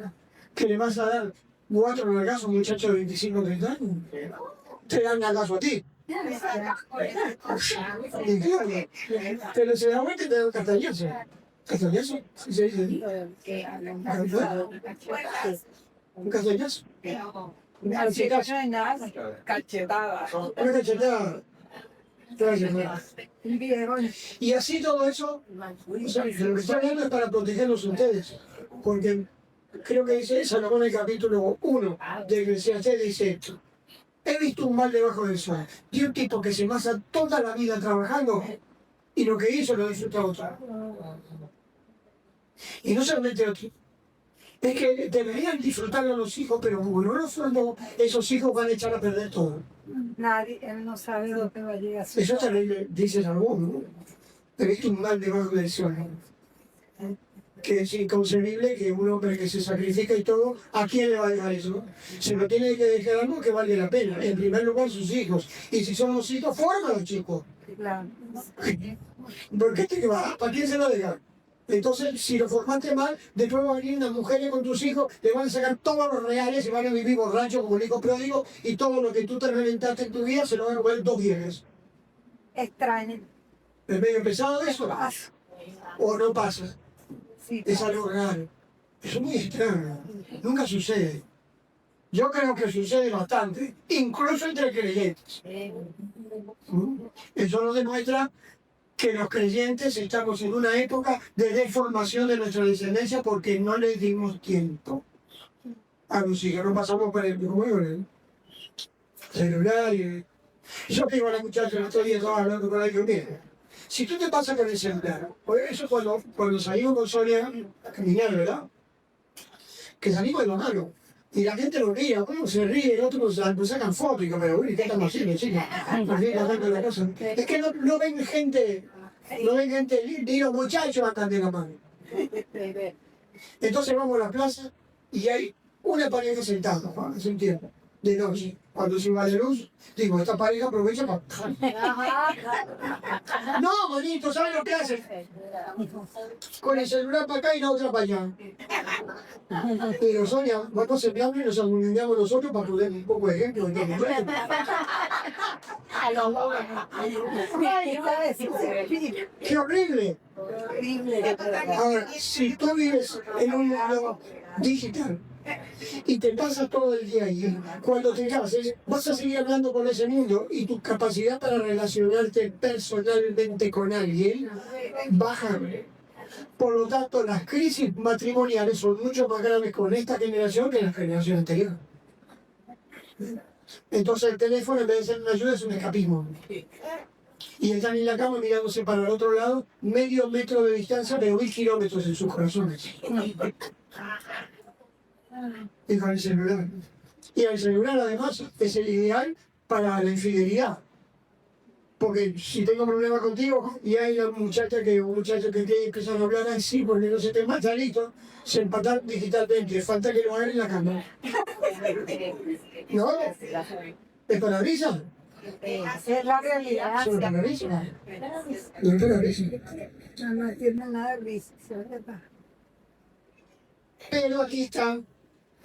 ¿Qué le vas a dar 4 nalgazos a un muchacho de 25 o 30 años? Te dan nalgazo a ti. Pero se da vuelta y te da un castañazo. ¿Castañazo? ¿Sí se dice? ¿Un castañazo? Un cachetazo. Cachetada. Una cachetada. Y así todo eso, o sea, lo que está hablando es para protegerlos ustedes. Porque creo que dice Salomón en el capítulo 1 de Eclesiastés, dice esto. He visto un mal debajo del sol. De un tipo que se pasa toda la vida trabajando y lo que hizo lo disfruta otro. Y no solamente otro. Es que deberían disfrutarlo los hijos, pero como no lo sueldo, esos hijos van a echar a perder todo. Nadie, él no sabe lo que va a llegar a su Eso es terrible, dice Salomón, ¿no? He visto un mal debajo del sol. Que es inconcebible que un hombre que se sacrifica y todo, ¿a quién le va a dejar eso? Se lo tiene que dejar algo que vale la pena. En primer lugar, sus hijos. Y si son los hijos, fórmalos, chicos. Claro. ¿Por qué te va? ¿Para quién se lo deja? Entonces, si lo formaste mal, después va a venir unas mujeres con tus hijos, le van a sacar todos los reales y van a vivir borrachos como el hijo pródigo y todo lo que tú te reventaste en tu vida se lo van a comer 2 viejas. Extraño. ¿Es medio pesado eso? ¿O no pasa? Sí, Es algo raro. Eso es muy extraño. Nunca sucede. Yo creo que sucede bastante, incluso entre creyentes. Eso nos demuestra que los creyentes estamos en una época de deformación de nuestra descendencia porque no les dimos tiempo a los hijos. No pasamos por el celular y... Yo digo a la muchacha, el otro día estaba hablando con alguien, mira, si tú te pasas con el celular, por eso cuando salimos con Sonia a caminar, ¿verdad? Que salimos de lo malo. Y la gente lo ríe, uno se ríe, el otro pues sacan fotos y pero bueno, ¿y qué estamos haciendo, chicos? Es que no ven gente, ni los muchachos andan de la mano. Entonces vamos a la plaza y hay una pareja sentada, hace un tiempo, de noche. Cuando se va la luz, digo, esta pareja aprovecha para... No, bonito, ¿sabes lo que hacen? Con el celular para acá y la otra para allá. Pero Sonia, vamos a enviarlo y nos amundiamos nosotros para poner un poco de ejemplo. ¡Qué horrible! Ahora, si tú vives en un mundo digital y te pasas todo el día ahí, cuando te cases, vas a seguir hablando con ese mundo y tu capacidad para relacionarte personalmente con alguien baja. Por lo tanto, las crisis matrimoniales son mucho más graves con esta generación que la generación anterior. Entonces el teléfono, en vez de ser una ayuda, es un escapismo. Y están en la cama mirándose para el otro lado, medio metro de distancia, pero 1000 kilómetros en sus corazones. Y con el celular. Y el celular, además, es el ideal para la infidelidad. Porque si tengo un problema contigo y hay una muchacha un muchacho que quiere empezar a hablar así porque no se te mata, listo, se empatan digitalmente, falta que lo hagan en la cama. ¿No? ¿Es para risa? Es la realidad. ¿Solo para risa? No es para risa. No tiene nada de risa, es verdad. Pero aquí está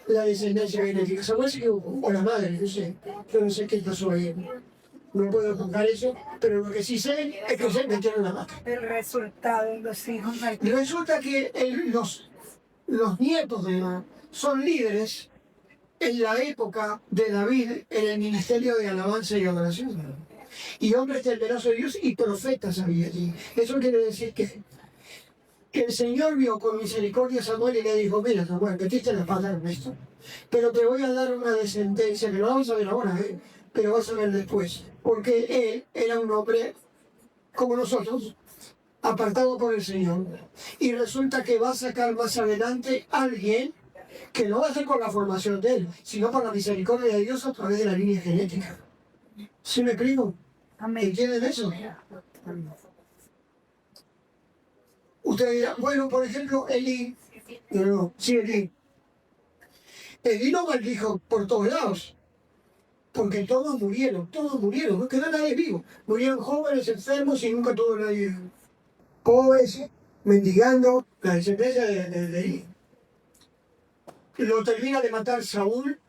la descendencia genética. O la madre, no sé. Yo no sé qué pasó ahí. No puedo juzgar eso, pero lo que sí sé es que se metieron la mata. El resultado de los hijos. Resulta que los nietos de Eva son líderes en la época de David en el ministerio de alabanza y adoración. Y hombres temerosos de Dios y profetas había allí. Eso quiere decir que que el Señor vio con misericordia a Samuel y le dijo, mira Samuel, metiste la pata en esto, pero te voy a dar una descendencia que no vamos a ver ahora, pero vas a ver después, porque él era un hombre como nosotros, apartado por el Señor, y resulta que va a sacar más adelante a alguien que no va a ser con la formación de él, sino por la misericordia de Dios a través de la línea genética. ¿Sí me explico? Amén. ¿Entienden eso? Usted dirá, bueno, por ejemplo, Elí, sí, Elí lo maldijo por todos lados, porque todos murieron, no quedó nadie vivo. Murieron jóvenes, enfermos y nunca tuvo nadie pobres, mendigando la descendencia de Elí. Lo termina de matar Saúl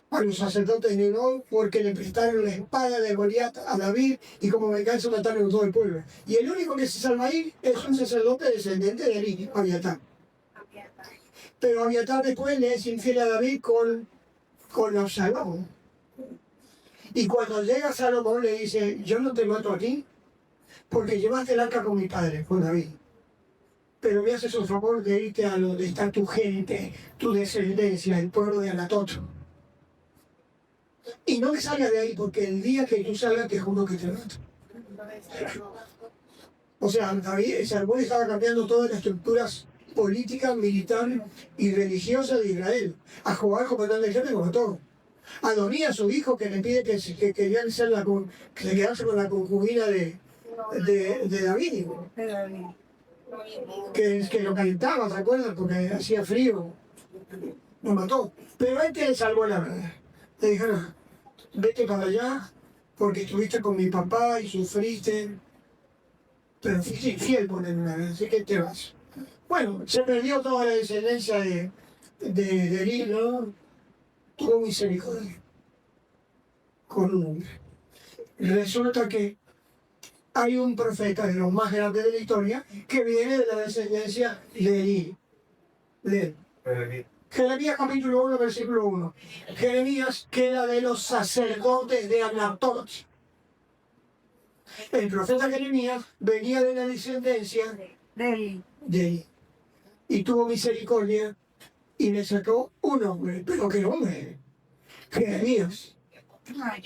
a los sacerdotes de Nenón porque le prestaron la espada de Goliat a David y como venganza mataron a todo el pueblo. Y el único que se salva ahí es un sacerdote descendiente de Elí, Abiatar. Pero Abiatar después le es infiel a David con Absalón. Y cuando llega Salomón le dice, yo no te mato a ti porque llevaste el arca con mi padre, con David. Pero me haces un favor de irte a donde está tu gente, tu descendencia, el pueblo de Anatot. Y no me salgas de ahí, porque el día que tú salgas te juro que te mato. O sea, David, Salomón estaba cambiando todas las estructuras políticas, militares y religiosas de Israel. A Joab, comandante del ejército, como todo. A Adonías, su hijo, que le pide que se quedase con la concubina de David. Que lo calentaba, ¿se acuerdan? Porque hacía frío. Lo mató. Pero este le salvó la vida. Le dijeron, vete para allá, porque estuviste con mi papá y sufriste. Pero fuiste infiel por él una vez, así que te vas. Bueno, se perdió toda la descendencia de Elí, ¿no? Tuvo misericordia con un hombre. Resulta que hay un profeta de los más grandes de la historia que viene de la descendencia de Elí. De él. Jeremías capítulo 1, versículo 1. Jeremías queda de los sacerdotes de Anatot. El profeta Jeremías venía de la descendencia de Elí. Y tuvo misericordia y le sacó un hombre, pero qué hombre, Jeremías,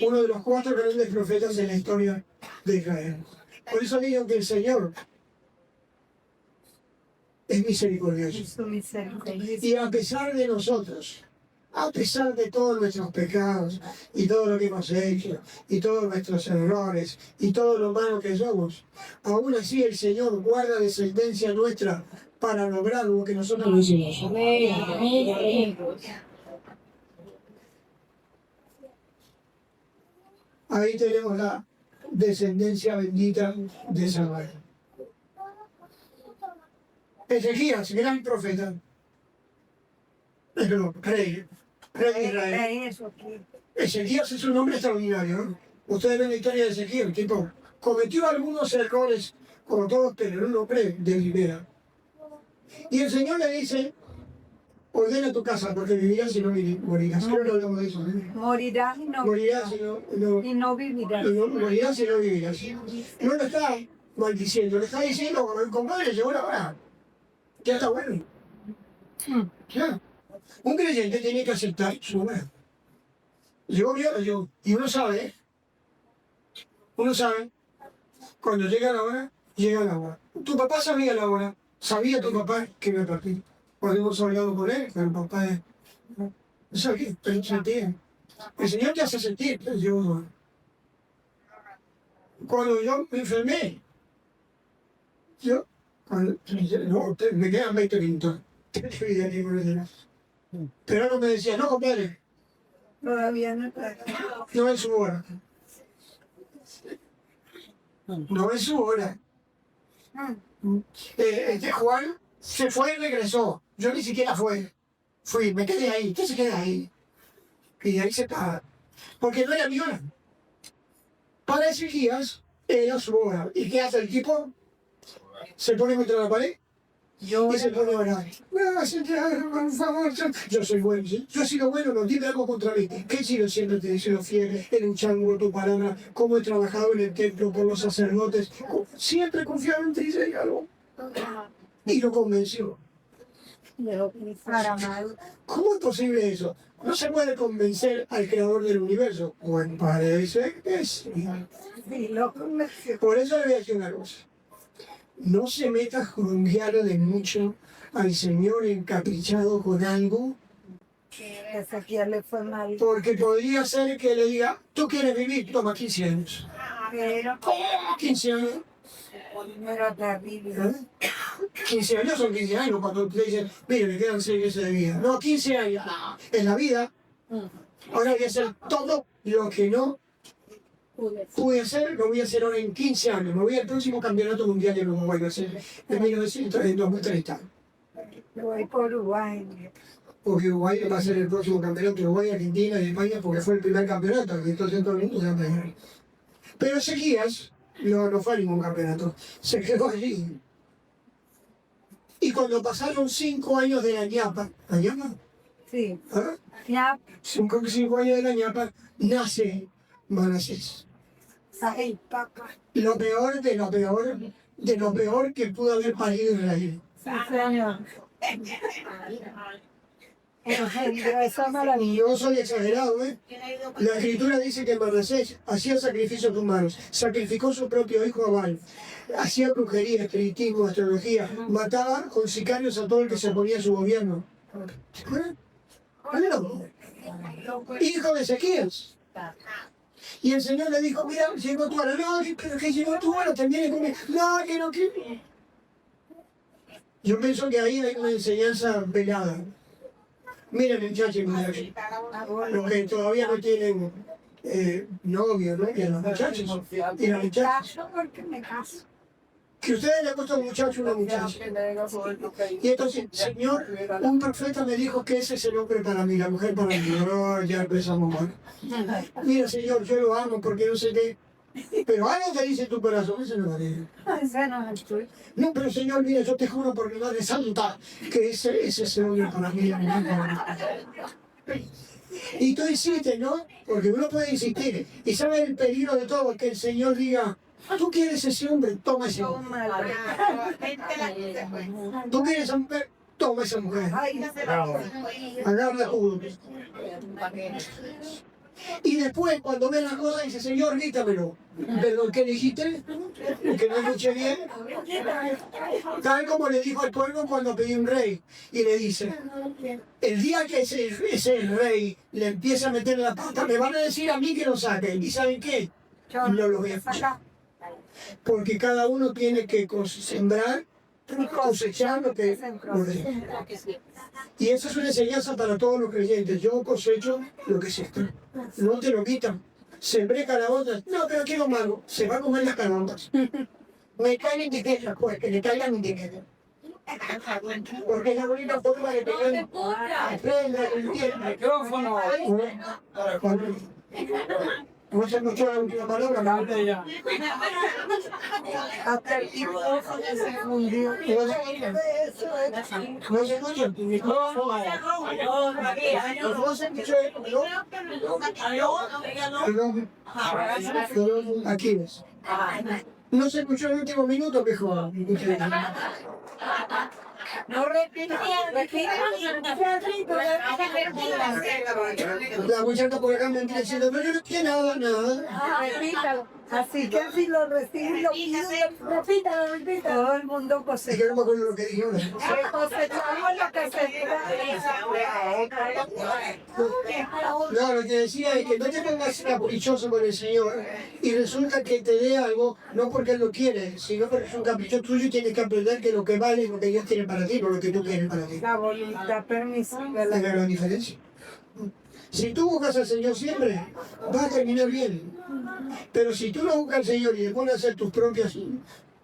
uno de los 4 grandes profetas de la historia de Israel. Por eso digo que el Señor es misericordioso. Y a pesar de nosotros, a pesar de todos nuestros pecados y todo lo que hemos hecho y todos nuestros errores y todo lo malo que somos, aún así el Señor guarda descendencia nuestra para lograr lo que nosotros no hicimos. Ahí tenemos la descendencia bendita de Samuel. Ezequías, gran profeta, pero rey de Israel. Ezequías es un hombre extraordinario, ¿no? Ustedes ven la historia de Ezequías, el tipo cometió algunos errores, como todos, pero era un hombre de primera. Y el Señor le dice, ordena tu casa, porque vivirás y no morirás. Creo que no hablamos de eso, ¿eh? Morirás y no Morirás y no vivirás. Morirás y no vivirás. No lo está maldiciendo, le está diciendo, compadre, llegó la hora. Ya está bueno. Ya. Un creyente tiene que aceptar su hora. Llegó mi hora, yo. Y uno sabe, cuando llega la hora, llega la hora. Tu papá sabía la hora. Sabía tu papá que iba a partir. Cuando hemos hablado con él, que el papá no sabía, pero sentía. El Señor te hace sentir. Cuando yo me enfermé, me quedan 20 minutos. Pero no me decía, no, compadre. Todavía no está. No es su hora. No es su hora. Juan se fue y regresó. Yo ni siquiera fui, me quedé ahí. ¿Qué se queda ahí? Y ahí se estaba. Porque no era mi hora. Para Ezequías era su hora. ¿Y qué hace el tipo? Se pone contra la pared y se pone a orar. Por favor, yo soy bueno, ¿sí? Yo he sido bueno, no dime algo contra mí. ¿Qué he sido siempre? Te he sido fiel, he luchado por tu palabra, cómo he trabajado en el templo por los sacerdotes. Siempre he confiado en ti, Señor. y lo convenció. Para mal. ¿Cómo es posible eso? No se puede convencer al creador del universo. Bueno, parece que sí. Sí, lo convenció. Por eso le voy a decir una cosa. No se meta a jurunguearle mucho al Señor encaprichado con algo, Ese que le fue mal. porque podría ser que le diga, tú quieres vivir, toma 15 años. Pero, 15 años. pero terrible. ¿Eh? 15 años son 15 años cuando te dicen, mire, me quedan 6 meses de vida. No, 15 años. No, en la vida. Ahora voy a hacer todo lo que no pude hacer, lo voy a hacer ahora en 15 años. Me voy al próximo campeonato mundial en Uruguay, va a ser en 2030. Me voy por Uruguay. Porque Uruguay va a ser el próximo campeonato. Uruguay, Argentina y España, porque fue el primer campeonato. Y entonces todo el mundo se va a pegar. Pero Ezequías no fue a ningún campeonato. Se quedó allí. Y cuando pasaron 5 años de la ñapa, Sí. ¿Ah? Ya, 5 años de la ñapa, nace Manasés. ay, papá. Lo peor de lo peor, de lo peor que pudo haber parido Israel. Sí, señor. Engendró esa maravilla. Y yo soy exagerado, ¿eh? La escritura dice que Manasés hacía sacrificios humanos, sacrificó su propio hijo Abal, hacía brujería, espiritismo, astrología, mataba con sicarios a todo el que se oponía a su gobierno. ¿Se acuerdan? Bueno, hijo de Ezequías. Y el Señor le dijo, mira, llegó tu hora. No, pero que llegó tu hora, también conmigo. No, que no, que... Yo pienso que ahí hay una enseñanza velada. Miren, muchachos, los que todavía no tienen novio, ¿no? Y a los muchachos. Y las muchachas. Caso porque me caso. Que ustedes le gustan un muchacho o una muchacha. Y entonces, Señor, un profeta me dijo que ese es el hombre para mí, la mujer para mí. No, ya empezamos mal. Mira, Señor, yo lo amo porque no sé qué. Pero algo te dice tu corazón, eso no vale. Ese no es tuyo. No, pero Señor, mira, yo te juro por mi Madre Santa que ese es el hombre para mí, la mujer para mí. Y tú insistes, ¿no? Porque uno puede insistir. Y sabe el peligro de todo, que el Señor diga, tú quieres ese hombre, toma ese hombre. Tú quieres esa mujer, toma esa mujer. Ay, Agarra juntos. Y después, cuando ve la cosa, dice, Señor, dítamelo. Perdón, ¿qué dijiste? Que no escuché bien. Tal como le dijo al pueblo cuando pidió un rey. Y le dice, el día que ese rey le empieza a meter la pata, me van a decir a mí que lo saquen. ¿Y saben qué? yo No lo voy a escuchar. Porque cada uno tiene que sembrar, cosechar lo que sembró. Y eso es una enseñanza para todos los creyentes. Yo cosecho lo que siembro. No te lo quitan. Sembré calabatas. No, pero quiero malo. Se va a comer las calabatas. Me caen en tiquetas, pues, que le caigan en tiquetas. Porque es la bonita forma de tener aprenda, entienda. Micrófono. ¿No se escuchó la última palabra? hasta el tipo se fundió. ¿No se escucha? ¿No se escuchó esto? Perdón. Perdón. Aquí ves. ¿No se escuchó el último minuto, viejo? No repita, La muchacha por acá me está diciendo, pero yo no quiero nada. repítalo. Así que si lo reciben, lo piden, repítalo. Todo el mundo Es cosecha. que no me acuerdo lo que dije ahora. Cosechamos lo que No, lo que decía es que no te pongas caprichoso con el Señor y resulta que te dé algo, no porque Él lo quiere, sino porque es un capricho tuyo y tienes que aprender que lo que vale es lo que Dios tiene para ti, no lo que tú quieres para ti. La voluntad permisiva. Es la gran diferencia. Si tú buscas al Señor siempre, vas a terminar bien. Pero si tú no buscas al Señor y te pones a hacer tus propios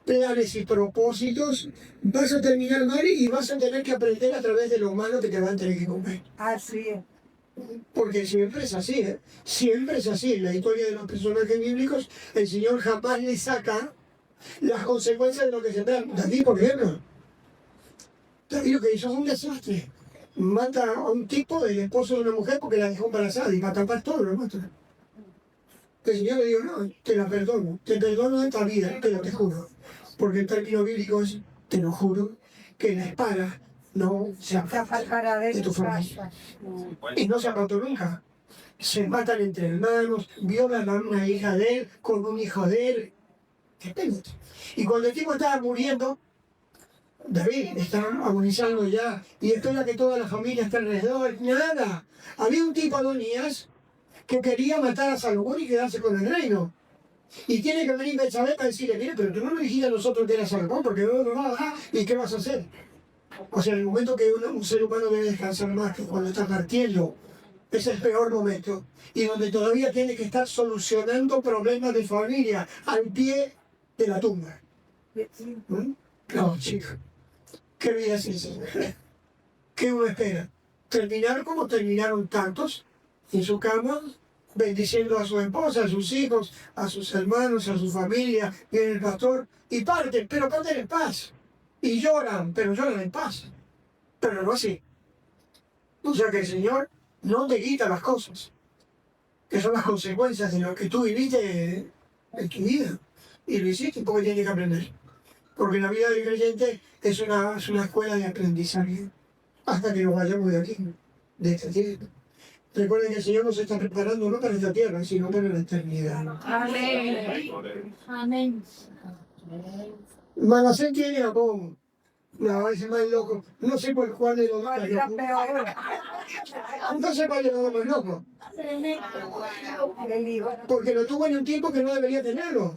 planes y propósitos, vas a terminar mal y vas a tener que aprender a través de lo malo que te van a tener que comer. Así es. Porque siempre es así, ¿eh? Siempre es así. En la historia de los personajes bíblicos, el Señor jamás le saca las consecuencias de lo que sembraron. David, por ejemplo. David lo que hizo es un desastre. Mata a un tipo, el esposo de una mujer, porque la dejó embarazada y va a tapar todo, lo mata. El Señor le dijo, no, te la perdono. Te perdono esta vida, te lo te juro. Porque el término bíblico es, te lo juro, que la espada no se Se aparta apartará de de tu tu familia. casa. Y no se apartó nunca. Se matan entre hermanos, violan a una hija de él con un hijo de él. Depende. Y cuando el tipo estaba muriendo, David está agonizando ya y espera que toda la familia esté alrededor. Nada. Había un tipo, Adonías, que quería matar a Salomón y quedarse con el reino. Y tiene que venir Betsabé para decirle, mire, pero tú no me dijiste a nosotros que era Salomón, porque no, ¿y qué vas a hacer? O sea, en el momento que un ser humano debe descansar más que cuando está partiendo, es el peor momento. Y donde todavía tiene que estar solucionando problemas de familia al pie de la tumba. ¿Mm? No, chico. ¿Qué vida es esa? ¿Qué uno espera? ¿Terminar como terminaron tantos? En su cama, bendiciendo a su esposa, a sus hijos, a sus hermanos, a su familia, viene el pastor y parten, pero parten en paz. Y lloran, pero lloran en paz. Pero no así. O sea que el Señor no te quita las cosas, que son las consecuencias de lo que tú viviste en tu vida. Y lo hiciste porque tienes que aprender. Porque la vida del creyente es una escuela de aprendizaje hasta que nos vayamos de aquí, de esta tierra. Recuerden que el Señor nos está preparando no para esta tierra, sino para la eternidad. Amén. Amén. Manasés tiene a Amón. No, ese más loco. No sé por cuál de los dos ¿Cuál está es la loco. peor? No sé cuál de los dos más loco. El hijo. Porque lo tuvo en un tiempo que no debería tenerlo.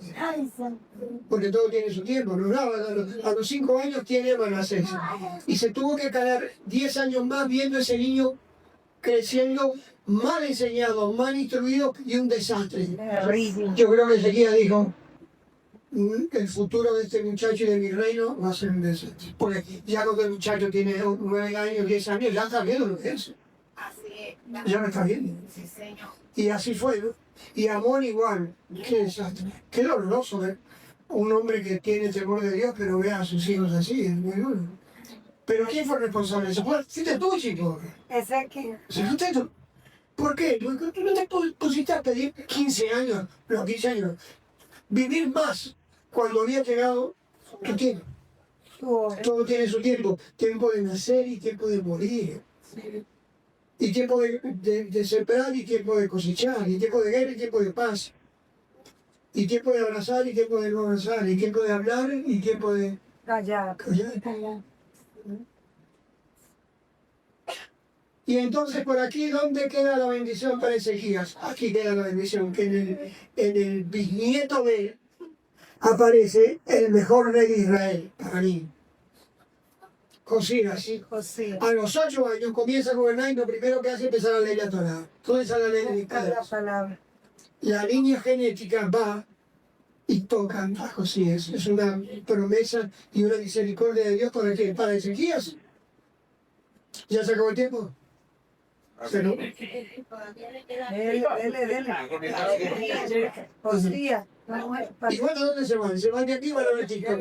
Porque todo tiene su tiempo. ¿No? A los 5 años tiene Manasés. Y se tuvo que quedar 10 años más viendo a ese niño creciendo mal enseñado, mal instruido y un desastre. Terrible. Yo creo que Ezequiel dijo, el futuro de este muchacho y de mi reino va a ser un desastre. Porque ya cuando el muchacho tiene 9 años, 10 años, ya está viendo lo que es. Ya lo está viendo. Y así fue, ¿no? Y Amón igual. Qué desastre. Qué doloroso ver un hombre que tiene temor de Dios, pero ve a sus hijos así. Es muy duro. Pero ¿quién fue responsable de eso? Fuiste tú, chico. Ese que Si fuiste tú. ¿Por qué? Porque tú no te pusiste a pedir 15 años, los 15 años. Vivir más cuando había llegado tu tiempo. tuvo. Todo tiene su tiempo. Tiempo de nacer y tiempo de morir. Y tiempo de sembrar y tiempo de cosechar. Y tiempo de guerra y tiempo de paz. Y tiempo de abrazar y tiempo de no abrazar. Y tiempo de hablar y tiempo de Callar. callar. Y entonces por aquí, ¿dónde queda la bendición para Ezequías? Aquí queda la bendición, que en el bisnieto de él aparece el mejor rey de Israel, para mí. Josías. José. A los 8 años comienza a gobernar y lo primero que hace es empezar a leer la Torá. ¿Dónde está la ley de mis Cada padres? palabra. La línea genética va y toca a Josías. Es una promesa y una misericordia de Dios para que para Ezequías. ¿Ya se acabó el tiempo? Pero, Dele. Josías. ¿y bueno dónde se van? ¿Se van de aquí o van a ver TikTok?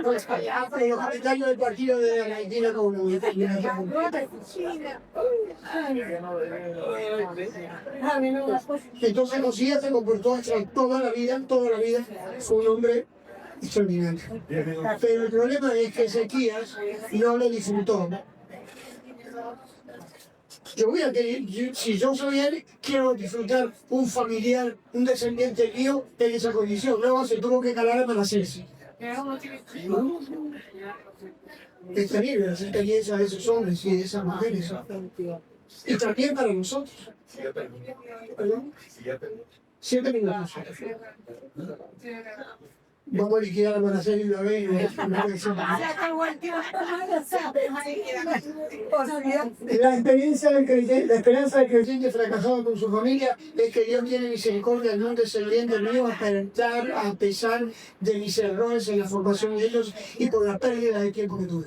Con los comentarios del partido de Argentina con Entonces Josías se comportó toda la vida, fue un hombre extraordinario. Pero el problema es que Ezequías no lo disfrutó. Yo voy a querer, si yo soy él, quiero disfrutar un familiar, un descendiente mío en esa condición. Luego se tuvo que calar a Manasés. Es terrible las experiencias de esos hombres y de esas mujeres. Y también para nosotros. ¿Perdón? 7 minutos. Vamos a liquidar a Manasés y una vez. Se acabó el tiempo. Josías. La experiencia del creyente, la esperanza del creyente fracasado con su familia es que Dios tiene misericordia en un descendiente mío a pesar de mis errores en la formación de ellos y por la pérdida de tiempo que tuve.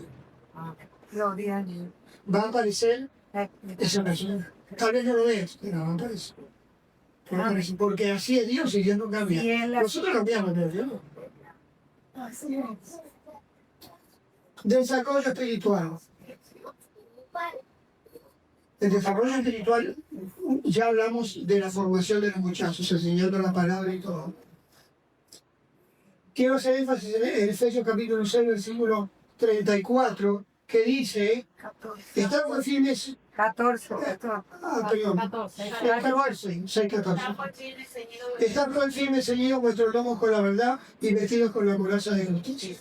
Gloria a Dios. Va a aparecer esa persona. Tal vez no lo veas, pero va a aparecer. Va a aparecer. Porque así es Dios y Dios no cambia. Nosotros cambiamos, pero Dios no. Desarrollo espiritual. El desarrollo espiritual, ya hablamos de la formación de los muchachos, enseñando la palabra y todo. quiero hacer énfasis en Efesios capítulo 6, versículo 34, que dice, 14. estamos firmes, 14. perdón, 14, 6, 14. Están pues firmes, ceñidos vuestros lomos con la verdad y vestidos con la coraza de justicia.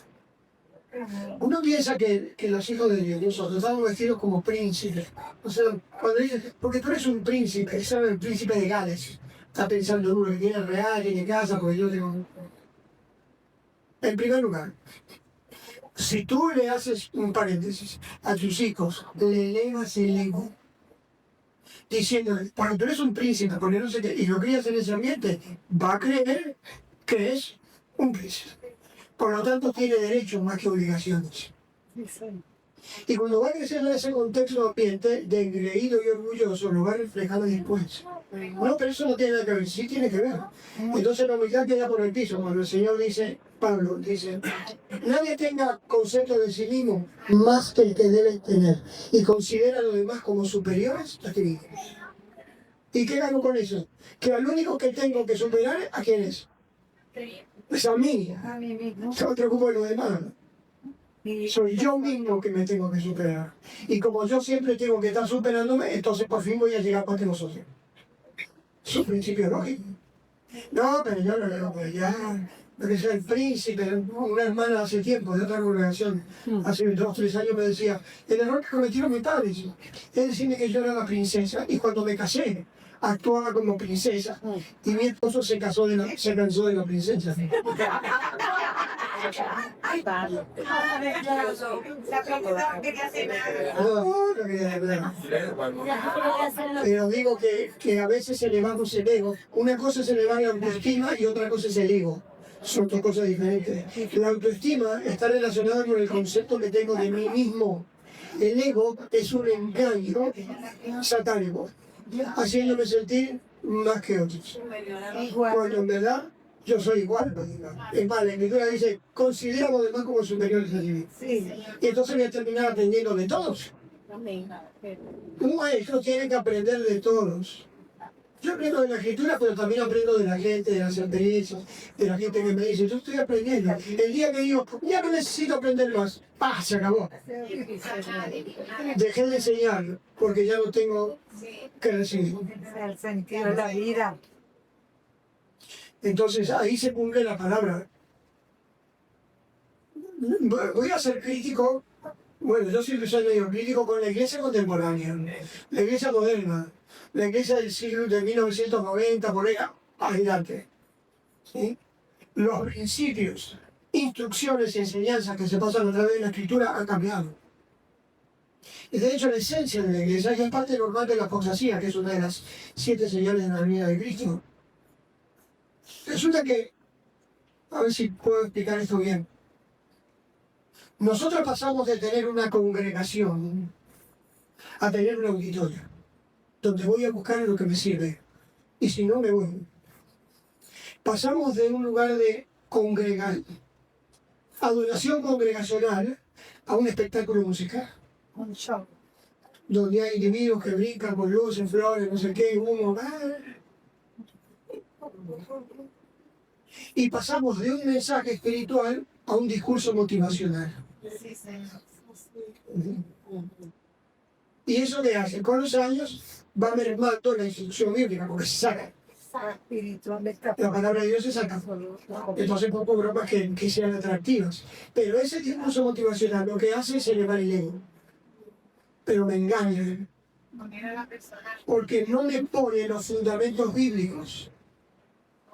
Uno piensa que los hijos de Dios, nosotros estamos vestidos como príncipes. O sea, cuando dice, porque tú eres un príncipe, es el príncipe de Gales. Está pensando en uno que tiene real, tiene casa, porque yo tengo. En primer lugar, si tú le haces un paréntesis a tus hijos, le elevas el ego, diciéndole, cuando tú eres un príncipe, porque no sé qué, y lo crías en ese ambiente, va a creer que es un príncipe. Por lo tanto, tiene derechos más que obligaciones. Y cuando va a crecer en ese contexto ambiente de engreído y orgulloso, lo va a reflejar después. No, pero eso no tiene nada que ver, sí tiene que ver. Entonces la humildad queda por el piso, cuando el Señor dice, Pablo dice, nadie tenga concepto de sí mismo más que el que debe tener, y considera a los demás como superiores a ti mismo. ¿Y qué gano con eso? Que al único que tengo que superar, ¿a quién es? Es a mí. A mí mismo. No me preocupo de los demás. Soy yo mismo que me tengo que superar. Y como yo siempre tengo que estar superándome, entonces por fin voy a llegar parte de vosotros. Es un principio lógico. No, pero yo no le digo, pues ya, porque soy el príncipe, una hermana hace tiempo de otra congregación, hace 2 o 3 años me decía, el error que cometieron mis padres es decirme que yo era la princesa, y cuando me casé, actuaba como princesa, y mi esposo se cansó de la princesa. No, no quería hablar. Pero digo que a veces elevamos el ego. Una cosa es elevar la autoestima y otra cosa es el ego. Son 2 cosas diferentes. La autoestima está relacionada con el concepto que tengo de mí mismo. El ego es un engaño satánico, haciéndome sentir más que otros. Cuando en verdad yo soy igual. Es más, la Escritura dice, considera a los demás como superiores a ti mismo. Y entonces voy a terminar aprendiendo de todos. Un maestro tiene que aprender de todos. Yo aprendo de la Escritura, pero también aprendo de la gente, de las experiencias, de la gente que me dice, yo estoy aprendiendo. El día que digo, ya no necesito aprender más, ¡pah! Se acabó. Dejé de enseñar porque ya no tengo que recibir. El sentido de la vida. Entonces ahí se cumple la palabra. Voy a ser crítico, bueno, yo siempre soy medio crítico con la iglesia contemporánea, la iglesia moderna, la iglesia del siglo de 1990, por ahí adelante. ¿Sí? Los principios, instrucciones y enseñanzas que se pasan a través de la escritura han cambiado. Y de hecho la esencia de la iglesia es parte normal de la apostasía, que es una de las 7 señales de la venida de Cristo. Resulta que, a ver si puedo explicar esto bien. Nosotros pasamos de tener una congregación a tener un auditorio, donde voy a buscar lo que me sirve, y si no, me voy. Pasamos de un lugar de adoración congregacional a un espectáculo musical, Un show. donde hay individuos que brincan con luces, flores, no sé qué, humo. Y pasamos de un mensaje espiritual a un discurso motivacional. Y eso que hace con los años va mermando la instrucción bíblica, porque se saca. Espiritualmente. La palabra de Dios se saca. Entonces poco bromas que sean atractivas. Pero ese discurso motivacional lo que hace es elevar el ego. Pero me engaña. Porque no me pone los fundamentos bíblicos.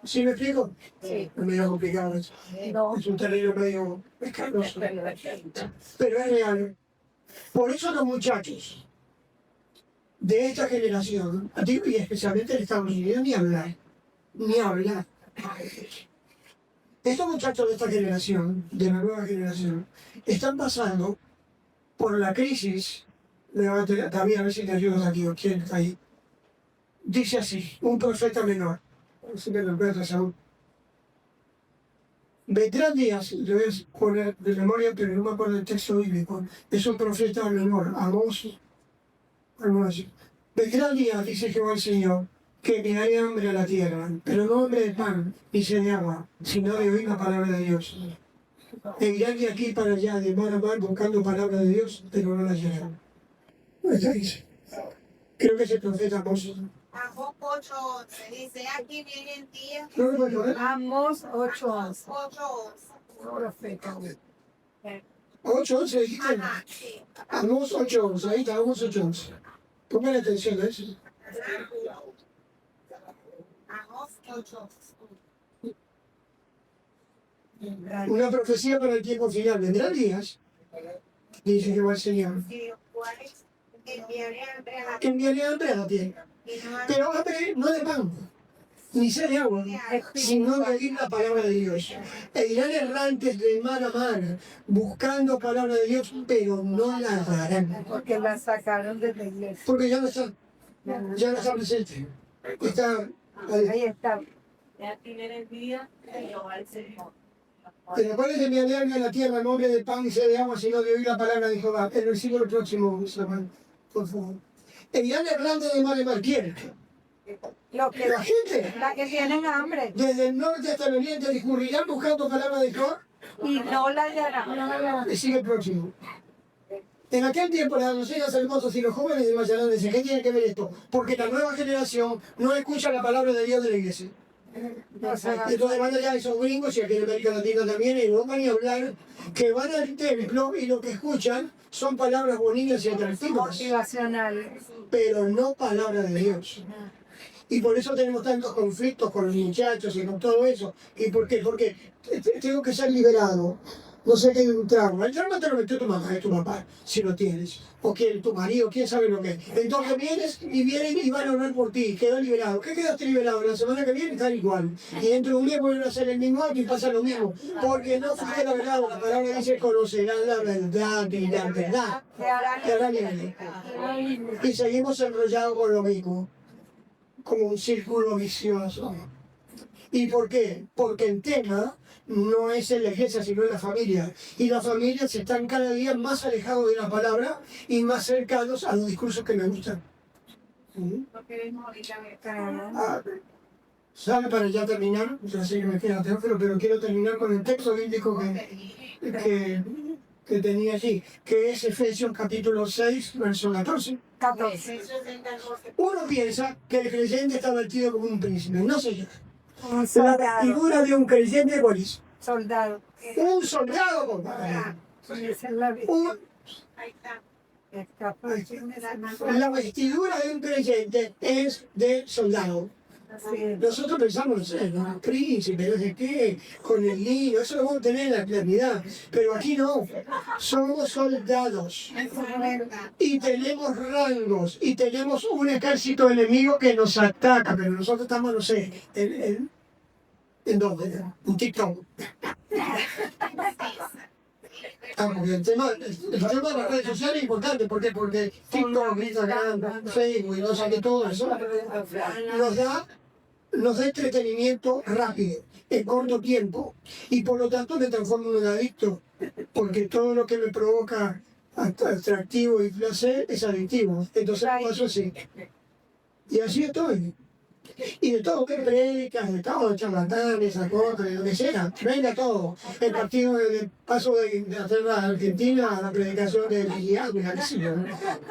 ¿Sí me explico? Sí. Es medio complicado eso. No. Es un terreno medio escabroso. Pero es real. Por eso los muchachos de esta generación, y especialmente en Estados Unidos, ni hablar. Ni hablar. Estos muchachos de esta generación, de la nueva generación, están pasando por la crisis. También a ver si te ayudas aquí, o quién está ahí. Dice así, un profeta menor. Si me lo encuentro, Saúl. Vendrán días, le voy a poner de memoria, pero no me acuerdo el texto bíblico. Es un profeta menor, Amós, algo así. Vendrán días, dice Jehová el Señor, que enviaré hambre a la tierra, pero no hambre de pan ni sed de agua, sino de oír la palabra de Dios. E irán de aquí para allá, de mar a mar, buscando palabra de Dios, pero no la hallarán. Eso dice. Creo que es el profeta Amós. Amós 8:11 dice, aquí vienen días. ¿No lo puedo ver? Amos 8:11. 8:11. Profeta. 8:11 dijiste. Ajá, sí. Amós 8:11, ahí está, Amós 8:11. Pongan atención a eso. Amós 8:11. Una profecía para el tiempo final. Vendrán días, dice Jehová el Señor, Y los cuales enviaré hambre a la que enviaré hambre a la tierra. y no hambre Pero hambre no de pan, ni sed de agua, sino de oír la palabra de Dios. E irán errantes de mar a mar, buscando palabra de Dios, pero no la darán. Porque la sacaron de la iglesia. Porque ya no está presente. Está ahí. Ahí está. Ya tiene el día de Jehová el Señor. Pero ¿cuál es enviaré hambre a la tierra, no hombre de pan y sed de agua, sino de oír la palabra de Jehová? El versículo próximo, Samuel, por favor. E irán errantes de mar a mar. ¿Quién? Lo que, La gente. la que tienen hambre Desde el norte hasta el oriente discurrirán buscando palabra de Jehová. y no la hallarán. Y sigue el próximo. En aquel tiempo las doncellas hermosas y los jóvenes desmayarán. Dicen, ¿qué tiene que ver esto? Porque la nueva generación no escucha la palabra de Dios de la iglesia. No se va. Entonces van allá esos gringos, y aquí en América Latina también, y no van a hablar, que van al templo y lo que escuchan son palabras bonitas y atractivas, Motivacional. pero no palabra de Dios. Y por eso tenemos tantos conflictos con los muchachos y con todo eso. ¿Y por qué? Porque tengo que ser liberado. No sé qué hay un trauma. El trauma te lo metió tu mamá y tu papá, si lo tienes. O quién, tu marido, quién sabe lo que es. Entonces vienen y van a orar por ti. Quedó liberado. ¿Qué quedaste liberado? La semana que viene están igual. Y dentro de un día vuelven a hacer el mismo acto y pasa lo mismo. Porque no fuiste liberado. La palabra dice, conocerán la verdad y la verdad te hará libre. Y seguimos enrollados con lo mismo. Como un círculo vicioso. ¿Y por qué? Porque el tema no es en la iglesia, sino en la familia. Y las familias están cada día más alejados de la palabra y más cercanos a los discursos que me gustan. ¿Mm? Ah, ¿sabe para ya terminar? Ya sé que me queda Teófilo, pero quiero terminar con el texto bíblico que tenía allí, que es Efesios capítulo 6, verso 14. 14. Uno piensa que el creyente está vestido como un príncipe. No sé yo. Un La soldado. figura de un creyente, ¿cuál es? Soldado. Un soldado, compadre. Esa es la Ahí está. La vestidura de un creyente es de soldado. Sí. Nosotros pensamos, no sé, ¿no? Príncipe, no sé qué, con el niño, eso lo vamos a tener en la eternidad. Pero aquí no, somos soldados. Y tenemos rangos, y tenemos un ejército enemigo que nos ataca, pero nosotros estamos, no sé, ¿en dónde? En TikTok. Porque el tema de las redes sociales es importante, ¿por qué? Porque TikTok, Instagram, Facebook, no sé qué, todo eso nos da entretenimiento rápido, en corto tiempo, y por lo tanto me transformo en un adicto, porque todo lo que me provoca atractivo y placer es adictivo. Entonces paso así. Y así estoy. Y de todo, que predicas, de todo, charlatanes, acotas, de lo que sea, venga todo. El partido de paso de hacer la Argentina a la predicación de Guillermo,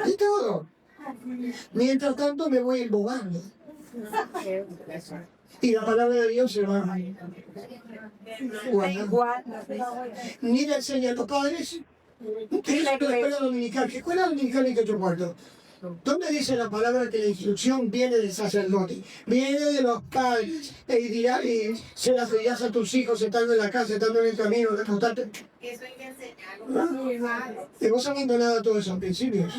de todo. Mientras tanto me voy embobando. Y la palabra de Dios se va guardando. Ni le enseñan los padres. ¿Qué es la escuela dominical? ¿Qué escuela dominical en tu cuarto? ¿Dónde dice la palabra que la instrucción viene del sacerdote? Viene de los padres. Y se las dirás a tus hijos estando en la casa, estando en el camino, de contarte. Eso hay que enseñarlo. Hemos abandonado todos esos principios.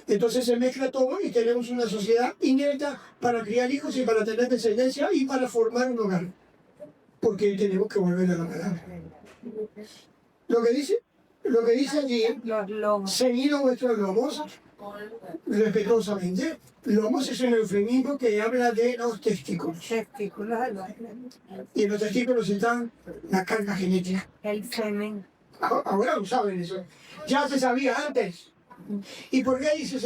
Entonces se mezcla todo y tenemos una sociedad inepta para criar hijos y para tener descendencia y para formar un hogar. Porque tenemos que volver a la palabra. Lo que dice allí, Los lomos. seguido vuestros lomos, respetuosamente. Lomos es un eufemismo que habla de los testículos. Testículos del hombre. Y en los testículos está la carga genética. El semen. Ahora lo saben eso. Ya se sabía antes. ¿Y por qué dice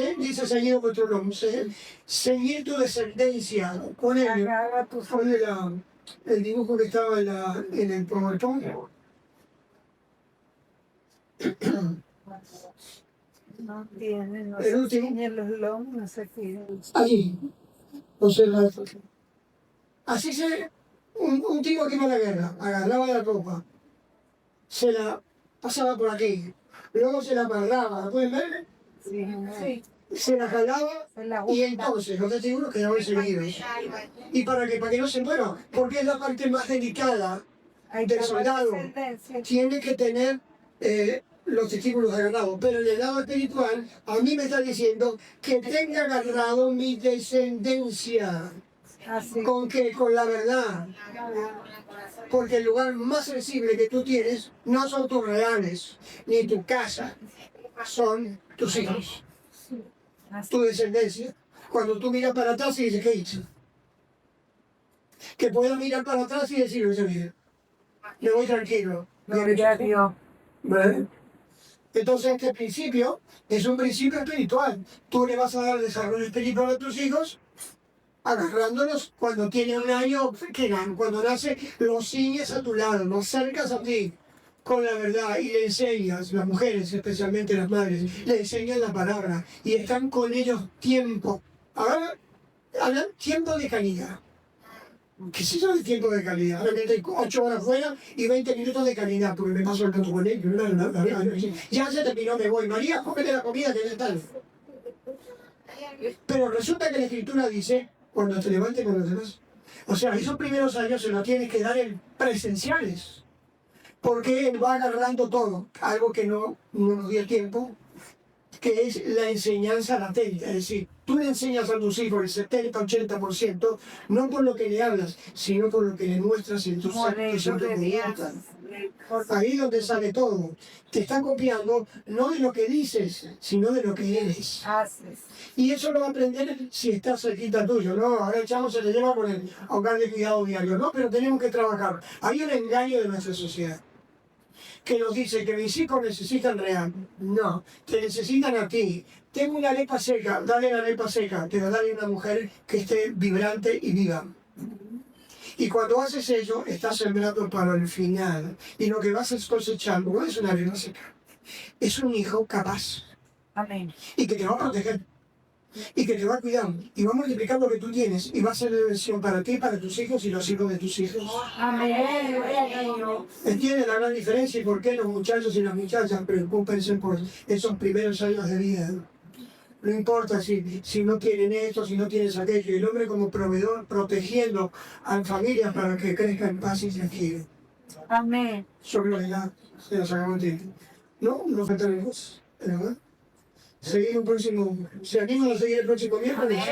seguir vuestro nombre? Seguir tu descendencia. Pon Agarra tus el dibujo que estaba en el PowerPoint. No tiene, no El se último. tiene los lomos, no sé qué. Allí. Observa. Así se. Un tipo que iba a la guerra, agarraba la ropa, se la pasaba por aquí, luego se la amarraba, ¿la pueden ver? Sí, Sí. Se la jalaba se la y gusta. entonces los testigos quedaban seguidos. ¿Y para qué? Para que no se mueran, porque es la parte más delicada Hay del que soldado. descendencia. Tiene que tener los testículos agarrados, pero en el lado espiritual a mí me está diciendo que tenga agarrado mi descendencia. Así. ¿Con qué? Con la verdad. Porque el lugar más sensible que tú tienes no son tus reales, ni tu casa, son tus hijos, tu descendencia. Cuando tú miras para atrás y dices, ¿qué hice? Que puedas mirar para atrás y decir, oye, bien, me voy tranquilo. Gloria a Dios. ¿Vale? Entonces este principio es un principio espiritual. Tú le vas a dar desarrollo espiritual a tus hijos agarrándolos cuando tienen un año, cuando nace, los ciñes a tu lado, los cercas a ti con la verdad y le enseñas, las mujeres, especialmente las madres, le enseñan la palabra y están con ellos tiempo. Ahora, hablan tiempo de calidad. ¿Qué es eso de tiempo de calidad? Ahora que estoy 8 horas fuera y 20 minutos de calidad, porque me paso el rato con ellos. Ya se terminó, me voy. María, cómete la comida que ya está. Pero resulta que la Escritura dice, cuando te levantes con los demás. O sea, esos primeros años se los tienes que dar en presenciales. Porque él va agarrando todo, algo que no nos dio el tiempo, que es la enseñanza latente. Es decir, tú le enseñas a tus hijos el 70-80%, no por lo que le hablas, sino por lo que le muestras en tus actos, en tu conducta. Ahí es donde sale todo. Te están copiando no de lo que dices, sino de lo que eres. Haces. Y eso lo va a aprender si estás cerquita tuyo, ¿no? Ahora el chavo se le lleva por el hogar de cuidado diario, ¿no? Pero tenemos que trabajar. Hay un engaño de nuestra sociedad que nos dice que mis hijos necesitan real. No, te necesitan a ti. Tengo una arepa seca, dale la arepa seca, pero dale una mujer que esté vibrante y viva. Y cuando haces eso, estás sembrando para el final. Y lo que vas a cosechar no es una arepa seca, es un hijo capaz Amén. y que te va a proteger y que te va a cuidar y va a multiplicar lo que tú tienes y va a ser de bendición para ti, para tus hijos y los hijos de tus hijos. Amén. Gloria a Dios. ¿Entienden la gran diferencia y por qué los muchachos y las muchachas preocúpense por esos primeros años de vida? No importa si no tienen esto, si no tienes aquello. Y el hombre como proveedor protegiendo a la familia para que crezca en paz y tranquilo. Amén. Sobre la edad se nos acabó el tiempo. No faltaremos, ¿verdad? Seguir un próximo. ¿Se animan a seguir el próximo miércoles?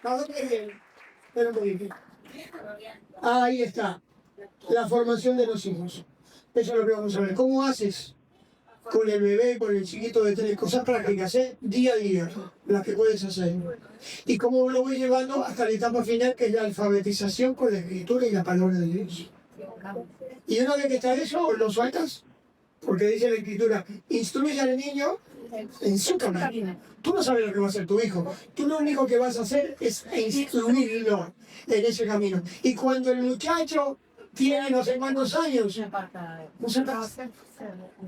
Espera un poquito. Ahí está. La formación de los hijos. Eso es lo que vamos a ver. ¿Cómo haces con el bebé, con el chiquito de 3 cosas prácticas, día a día, las que puedes hacer? Y cómo lo voy llevando hasta la etapa final, que es la alfabetización con la escritura y la palabra de Dios. Y una vez que está eso, lo sueltas, porque dice la escritura, instruye al niño en su camino. Tú no sabes lo que va a hacer tu hijo. Tú lo único que vas a hacer es instruirlo en ese camino. Y cuando el muchacho tiene no sé cuántos años, no se pasa.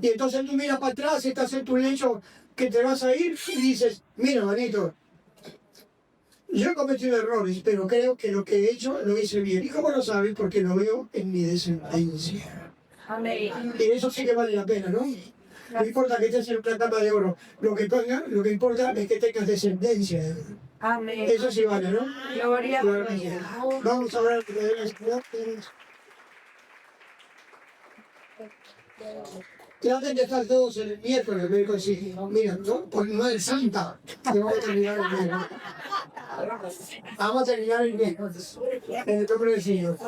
Y entonces tú miras para atrás y estás en tu lecho que te vas a ir y dices, mira, manito, yo he cometido errores, pero creo que lo que he hecho lo hice bien. ¿Y cómo lo sabes? Porque lo veo en mi descendencia. Amén. Y eso sí que vale la pena, ¿no? No importa que estés en una cama de oro, lo que importa es que tengas descendencia. Amén. Eso sí vale, ¿no? Gloria a Gloria a Dios. Dios. Vamos a hablar de la ciudad. Traten de estar todos el miércoles, sí. Mira, ¿no? Por Madre Santa, que vamos a terminar el miércoles. Vamos a terminar el miércoles. En el nombre del Señor.